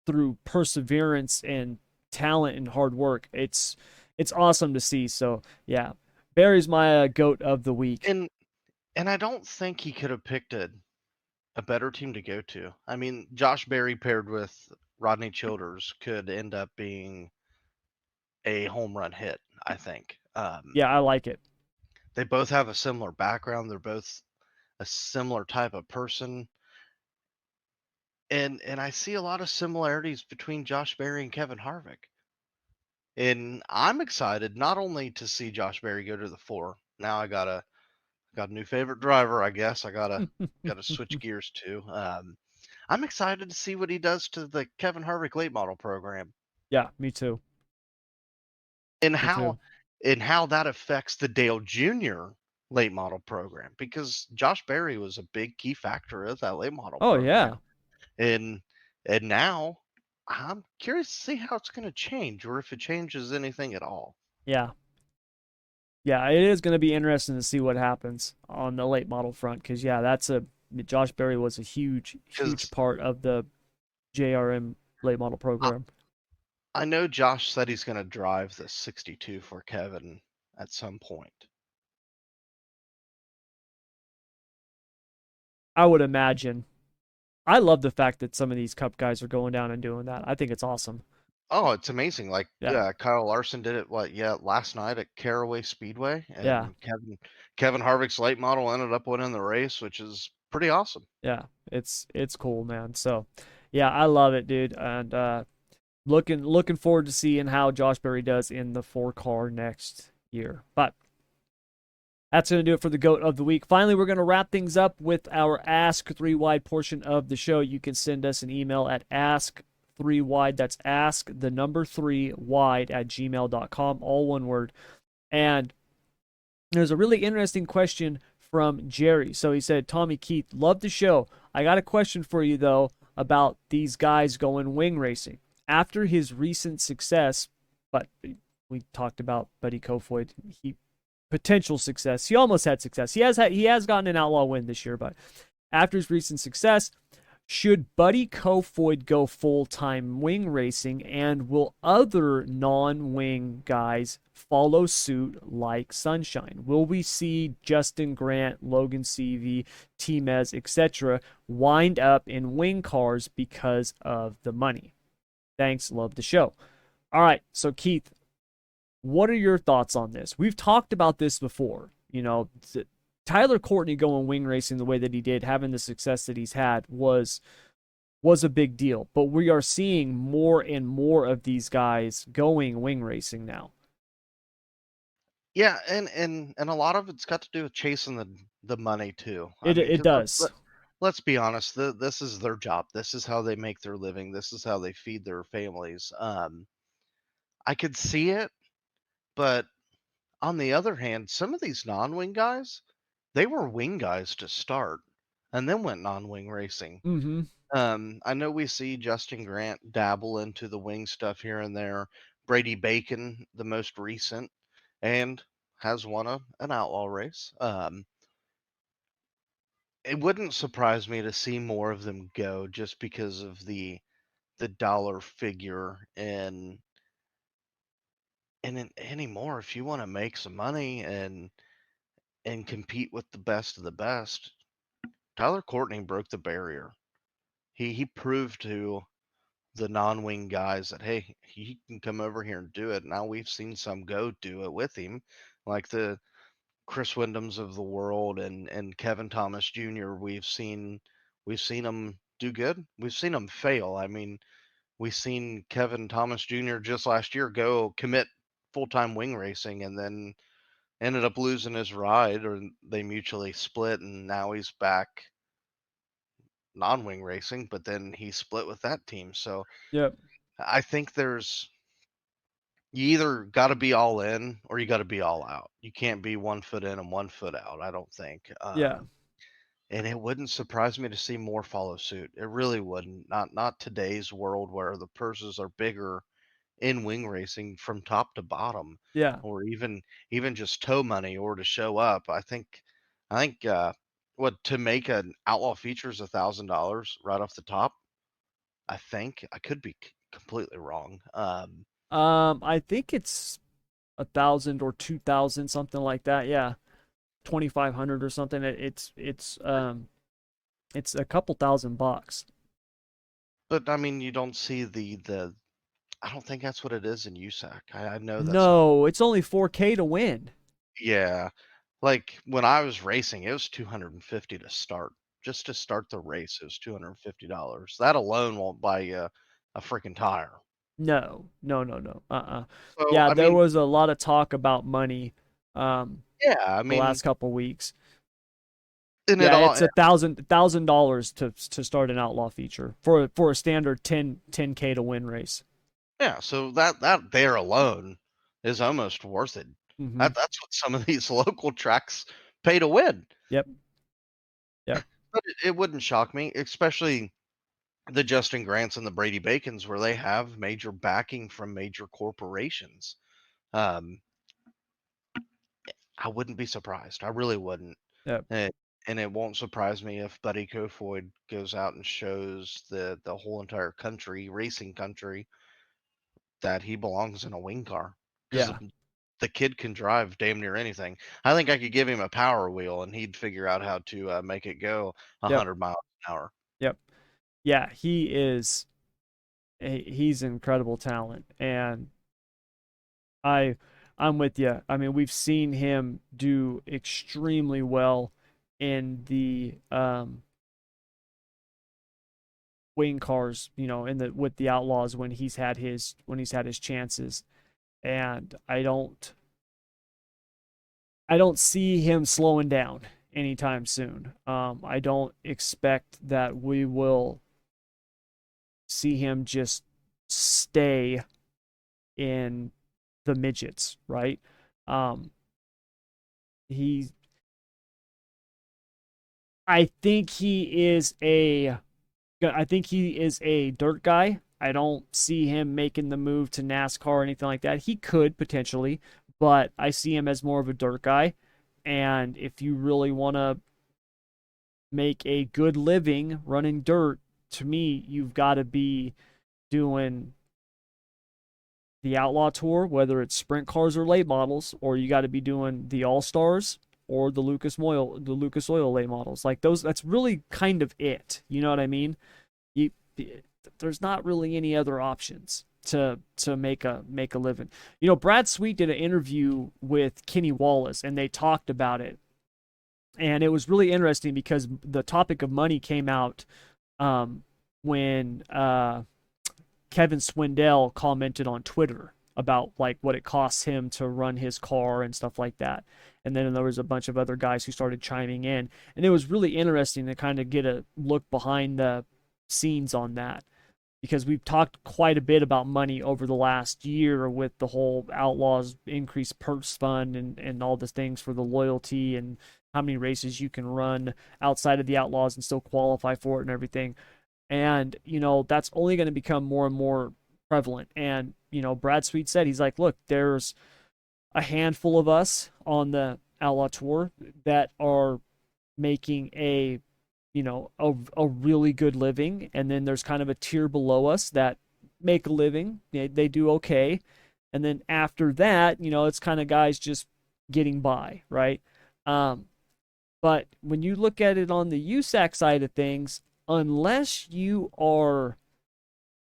Speaker 1: through perseverance and talent and hard work, it's awesome to see. So yeah, Barry's my goat of the week.
Speaker 2: And I don't think he could have picked a better team to go to. I mean, Josh Berry paired with Rodney Childers could end up being a home run hit, I think.
Speaker 1: Yeah, I like it.
Speaker 2: They both have a similar background. They're both a similar type of person. And I see a lot of similarities between Josh Berry and Kevin Harvick. And I'm excited not only to see Josh Berry go to the four. Now I got a new favorite driver, I guess. I gotta switch gears to. I'm excited to see what he does to the Kevin Harvick late model program
Speaker 1: Yeah, me too.
Speaker 2: and
Speaker 1: Me too.
Speaker 2: how that affects the Dale Jr. late model program because Josh Berry was a big key factor of that late model
Speaker 1: Oh
Speaker 2: program.
Speaker 1: yeah.
Speaker 2: And and now I'm curious to see how it's going to change or if it changes anything at all.
Speaker 1: Yeah. Yeah, it is going to be interesting to see what happens on the late model front because yeah, that's a Josh Berry was a huge
Speaker 2: Because
Speaker 1: part of the JRM late model
Speaker 2: I,
Speaker 1: program.
Speaker 2: I know Josh said he's going to drive the 62 for Kevin at some point.
Speaker 1: I would imagine. I love the fact that some of these Cup guys are going down and doing that. I think it's awesome.
Speaker 2: Oh, it's amazing. Like,
Speaker 1: Yeah,
Speaker 2: Kyle Larson did it, last night at Caraway Speedway,
Speaker 1: yeah,
Speaker 2: and Kevin Harvick's late model ended up winning the race, which is pretty awesome.
Speaker 1: yeah. It's cool, man. So, yeah, I love it, dude. And looking forward to seeing how Josh Berry does in the 4 car next year. But that's going to do it for the GOAT of the week. Finally, we're going to wrap things up with our Ask 3 Wide portion of the show. You can send us an email at ask3wide. That's ask the number 3 wide at gmail.com, all one word. And there's a really interesting question from Jerry. So he said, Tommy Keith, love the show. I got a question for you, though, about these guys going wing racing. After his recent success, but we talked about Buddy Kofoid, potential success. He almost had success. He has gotten an outlaw win this year, but after his recent success, should Buddy Kofoid go full-time wing racing, and will other non-wing guys follow suit like Sunshine? Will we see Justin Grant, Logan Seavey, T-Mez, etc. wind up in wing cars because of the money? Thanks, love the show. All right, so Keith, what are your thoughts on this? We've talked about this before. Tyler Courtney going wing racing the way that he did, having the success that he's had, was a big deal. But we are seeing more and more of these guys going wing racing now.
Speaker 2: Yeah, and a lot of it's got to do with chasing the money too. I
Speaker 1: It
Speaker 2: mean,
Speaker 1: it
Speaker 2: 'cause
Speaker 1: does.
Speaker 2: let's be honest, this is their job. This is how they make their living. This is how they feed their families. I could see it, but on the other hand, some of these non-wing guys, they were wing guys to start and then went non-wing racing.
Speaker 1: Mm-hmm.
Speaker 2: I know we see Justin Grant dabble into the wing stuff here and there. Brady Bacon, the most recent, and has won an outlaw race. It wouldn't surprise me to see more of them go just because of the dollar figure anymore. If you want to make some money and compete with the best of the best, Tyler Courtney broke the barrier. He proved to the non-wing guys that hey, he can come over here and do it. Now we've seen some go do it with him, like the Chris Wyndhams of the world and Kevin Thomas Jr. We've seen them do good. We've seen them fail. I mean, we've seen Kevin Thomas Jr. just last year go commit full-time wing racing and then ended up losing his ride or they mutually split and now he's back non-wing racing, but then he split with that team. So
Speaker 1: Yep.
Speaker 2: I think you either got to be all in or you got to be all out. You can't be 1 foot in and 1 foot out, I don't think.
Speaker 1: Yeah.
Speaker 2: And it wouldn't surprise me to see more follow suit. It really wouldn't. Not today's world where the purses are bigger in wing racing from top to bottom,
Speaker 1: Yeah.
Speaker 2: or even just tow money or to show up. I think what to make an outlaw feature is $1,000 right off the top. I think I could be completely wrong.
Speaker 1: I think it's 1,000 or 2,000, something like that. Yeah, 2,500 or something. It's a couple $1,000.
Speaker 2: But I mean, you don't see the. I don't think that's what it is in USAC. I know that's not.
Speaker 1: No, it's only 4K to win.
Speaker 2: Yeah, like when I was racing, it was 250 to start. Just to start the race, it was $250. That alone won't buy you a freaking tire.
Speaker 1: No, no, no, no.
Speaker 2: So
Speaker 1: Yeah,
Speaker 2: I
Speaker 1: there
Speaker 2: mean,
Speaker 1: was a lot of talk about money
Speaker 2: yeah, I
Speaker 1: the
Speaker 2: mean,
Speaker 1: last couple weeks.
Speaker 2: and it
Speaker 1: Yeah,
Speaker 2: all
Speaker 1: it's $1,000 to start an outlaw feature for a standard 10K to win race.
Speaker 2: yeah. So that there alone is almost worth it.
Speaker 1: Hmm.
Speaker 2: That's what some of these local tracks pay to win.
Speaker 1: Yep. Yep.
Speaker 2: But it wouldn't shock me, especially the Justin Grants and the Brady Bacons, where they have major backing from major corporations. Um, I wouldn't be surprised. I really wouldn't.
Speaker 1: Yep.
Speaker 2: And, and it won't surprise me if Buddy Kofoid goes out and shows the whole entire country, racing country, that he belongs in a wing car. Because
Speaker 1: Yeah.
Speaker 2: the kid can drive damn near anything. I think I could give him a power wheel and he'd figure out how to make it go
Speaker 1: Yep.
Speaker 2: 100 miles an hour.
Speaker 1: Yep. Yeah, he's incredible talent, and I I'm with you. I mean, we've seen him do extremely well in the wing cars, in the with the Outlaws when he's had his chances. And I don't see him slowing down anytime soon. I don't expect that we will see him just stay in the midgets, right? Um, he, I think he is a dirt guy. I don't see him making the move to NASCAR or anything like that. He could potentially, but I see him as more of a dirt guy. And if you really want to make a good living running dirt, to me, you've got to be doing the Outlaw Tour, whether it's sprint cars or late models, or you got to be doing the All Stars or the Lucas Oil late models. Like those, that's really kind of it. You know what I mean? You, there's not really any other options to make a living. Brad Sweet did an interview with Kenny Wallace, and they talked about it, and it was really interesting because the topic of money came out when Kevin Swindell commented on Twitter about like what it costs him to run his car and stuff like that. And then there was a bunch of other guys who started chiming in, and it was really interesting to kind of get a look behind the scenes on that, because we've talked quite a bit about money over the last year with the whole Outlaws increased purse fund and all the things for the loyalty and how many races you can run outside of the Outlaws and still qualify for it and everything. And, that's only going to become more and more prevalent. And, Brad Sweet said, he's like, look, there's a handful of us on the Outlaw Tour that are making a really good living. And then there's kind of a tier below us that make a living. They do okay. And then after that, it's kind of guys just getting by, right? But when you look at it on the USAC side of things, unless you are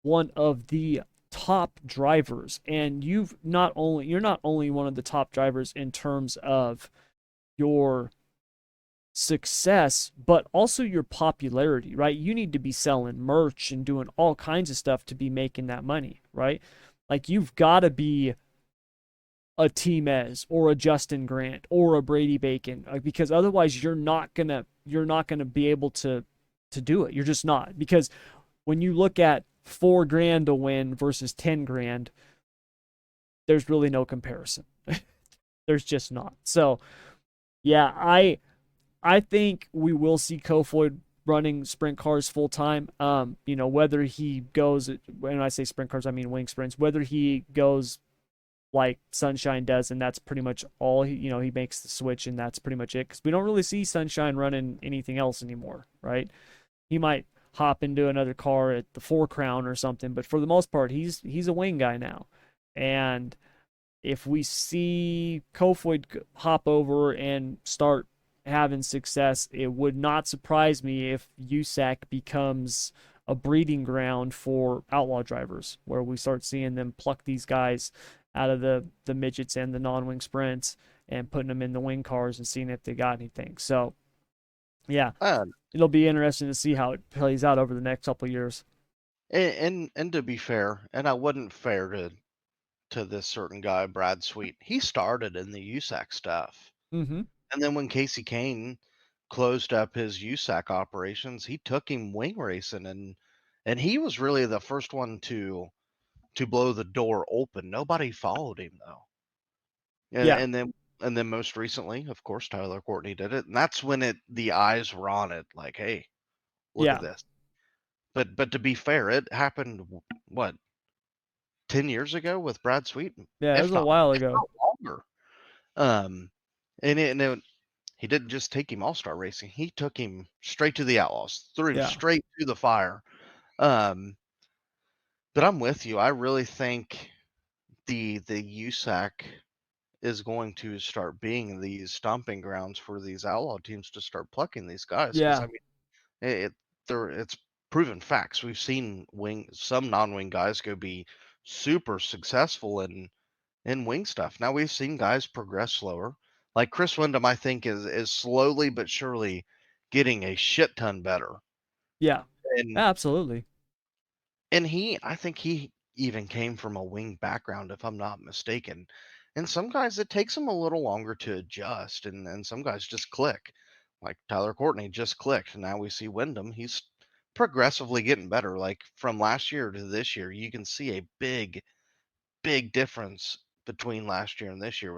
Speaker 1: one of the top drivers, and you're not only one of the top drivers in terms of your success, but also your popularity, right? You need to be selling merch and doing all kinds of stuff to be making that money, right? Like you've got to be a T-Mez or a Justin Grant or a Brady Bacon, because otherwise you're not gonna be able to do it. You're just not, because when you look at $4,000 to win versus 10 grand, there's really no comparison. There's just not. So yeah, I think we will see Kofoid running sprint cars full time. Whether he goes, when I say sprint cars, I mean wing sprints, whether he goes like Sunshine does, and that's pretty much all he makes the switch, and that's pretty much it, because we don't really see Sunshine running anything else anymore, right? He might hop into another car at the Four Crown or something, but for the most part, he's a wing guy now. And if we see Kofoid hop over and start having success, it would not surprise me if USAC becomes a breeding ground for outlaw drivers, where we start seeing them pluck these guys out of the midgets and the non-wing sprints and putting them in the wing cars and seeing if they got anything. So, yeah, it'll be interesting to see how it plays out over the next couple of years.
Speaker 2: And to be fair, and I wasn't fair to this certain guy, Brad Sweet. He started in the USAC stuff.
Speaker 1: Mm-hmm.
Speaker 2: And then when Casey Kane closed up his USAC operations, he took him wing racing, and he was really the first one to blow the door open. Nobody followed him though.
Speaker 1: Yeah.
Speaker 2: And then most recently, of course, Tyler Courtney did it, and that's when the eyes were on it. Like, hey, look at this. But to be fair, it happened what, 10 years ago with Brad Sweet?
Speaker 1: Yeah, it was a while ago.
Speaker 2: Longer. And he didn't just take him all-star racing. He took him straight to the Outlaws, threw him straight to the fire. But I'm with you. I really think the USAC is going to start being these stomping grounds for these outlaw teams to start plucking these guys.
Speaker 1: Yeah.
Speaker 2: I mean, it's proven facts. We've seen some non-wing guys go be super successful in wing stuff. Now we've seen guys progress slower. Like Chris Windham, I think is slowly but surely getting a shit ton better.
Speaker 1: Yeah.
Speaker 2: And
Speaker 1: absolutely.
Speaker 2: And I think he even came from a wing background, if I'm not mistaken. And some guys, it takes them a little longer to adjust, and some guys just click. Like Tyler Courtney just clicked. Now we see Wyndham, he's progressively getting better. Like from last year to this year, you can see a big, big difference between last year and this year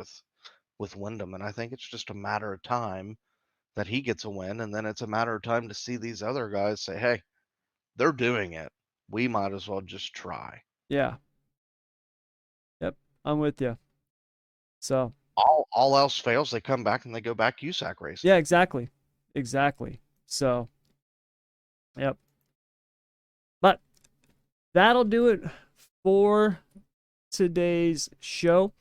Speaker 2: with Wyndham. And I think it's just a matter of time that he gets a win, and then it's a matter of time to see these other guys say, hey, they're doing it. We might as well just try.
Speaker 1: Yeah. Yep, I'm with you. So
Speaker 2: all else fails, they come back and they go back USAC racing.
Speaker 1: Yeah, exactly. So, yep. But that'll do it for today's show.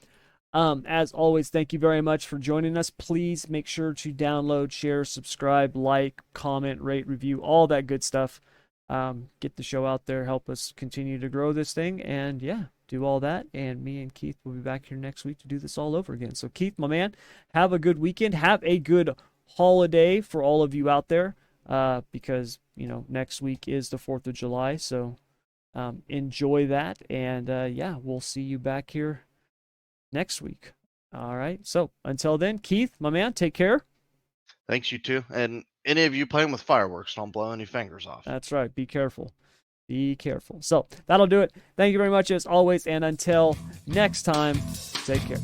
Speaker 1: As always, thank you very much for joining us. Please make sure to download, share, subscribe, like, comment, rate, review, all that good stuff. Get the show out there, help us continue to grow this thing, and yeah, do all that. And me and Keith will be back here next week to do this all over again. So Keith, my man, have a good weekend. Have a good holiday for all of you out there, because next week is the 4th of July. So enjoy that, and yeah, we'll see you back here next week. All right. So until then, Keith, my man, take care.
Speaker 2: Thanks, you too. And any of you playing with fireworks, don't blow any fingers off.
Speaker 1: That's right. Be careful. Be careful. So that'll do it. Thank you very much as always. And until next time, take care.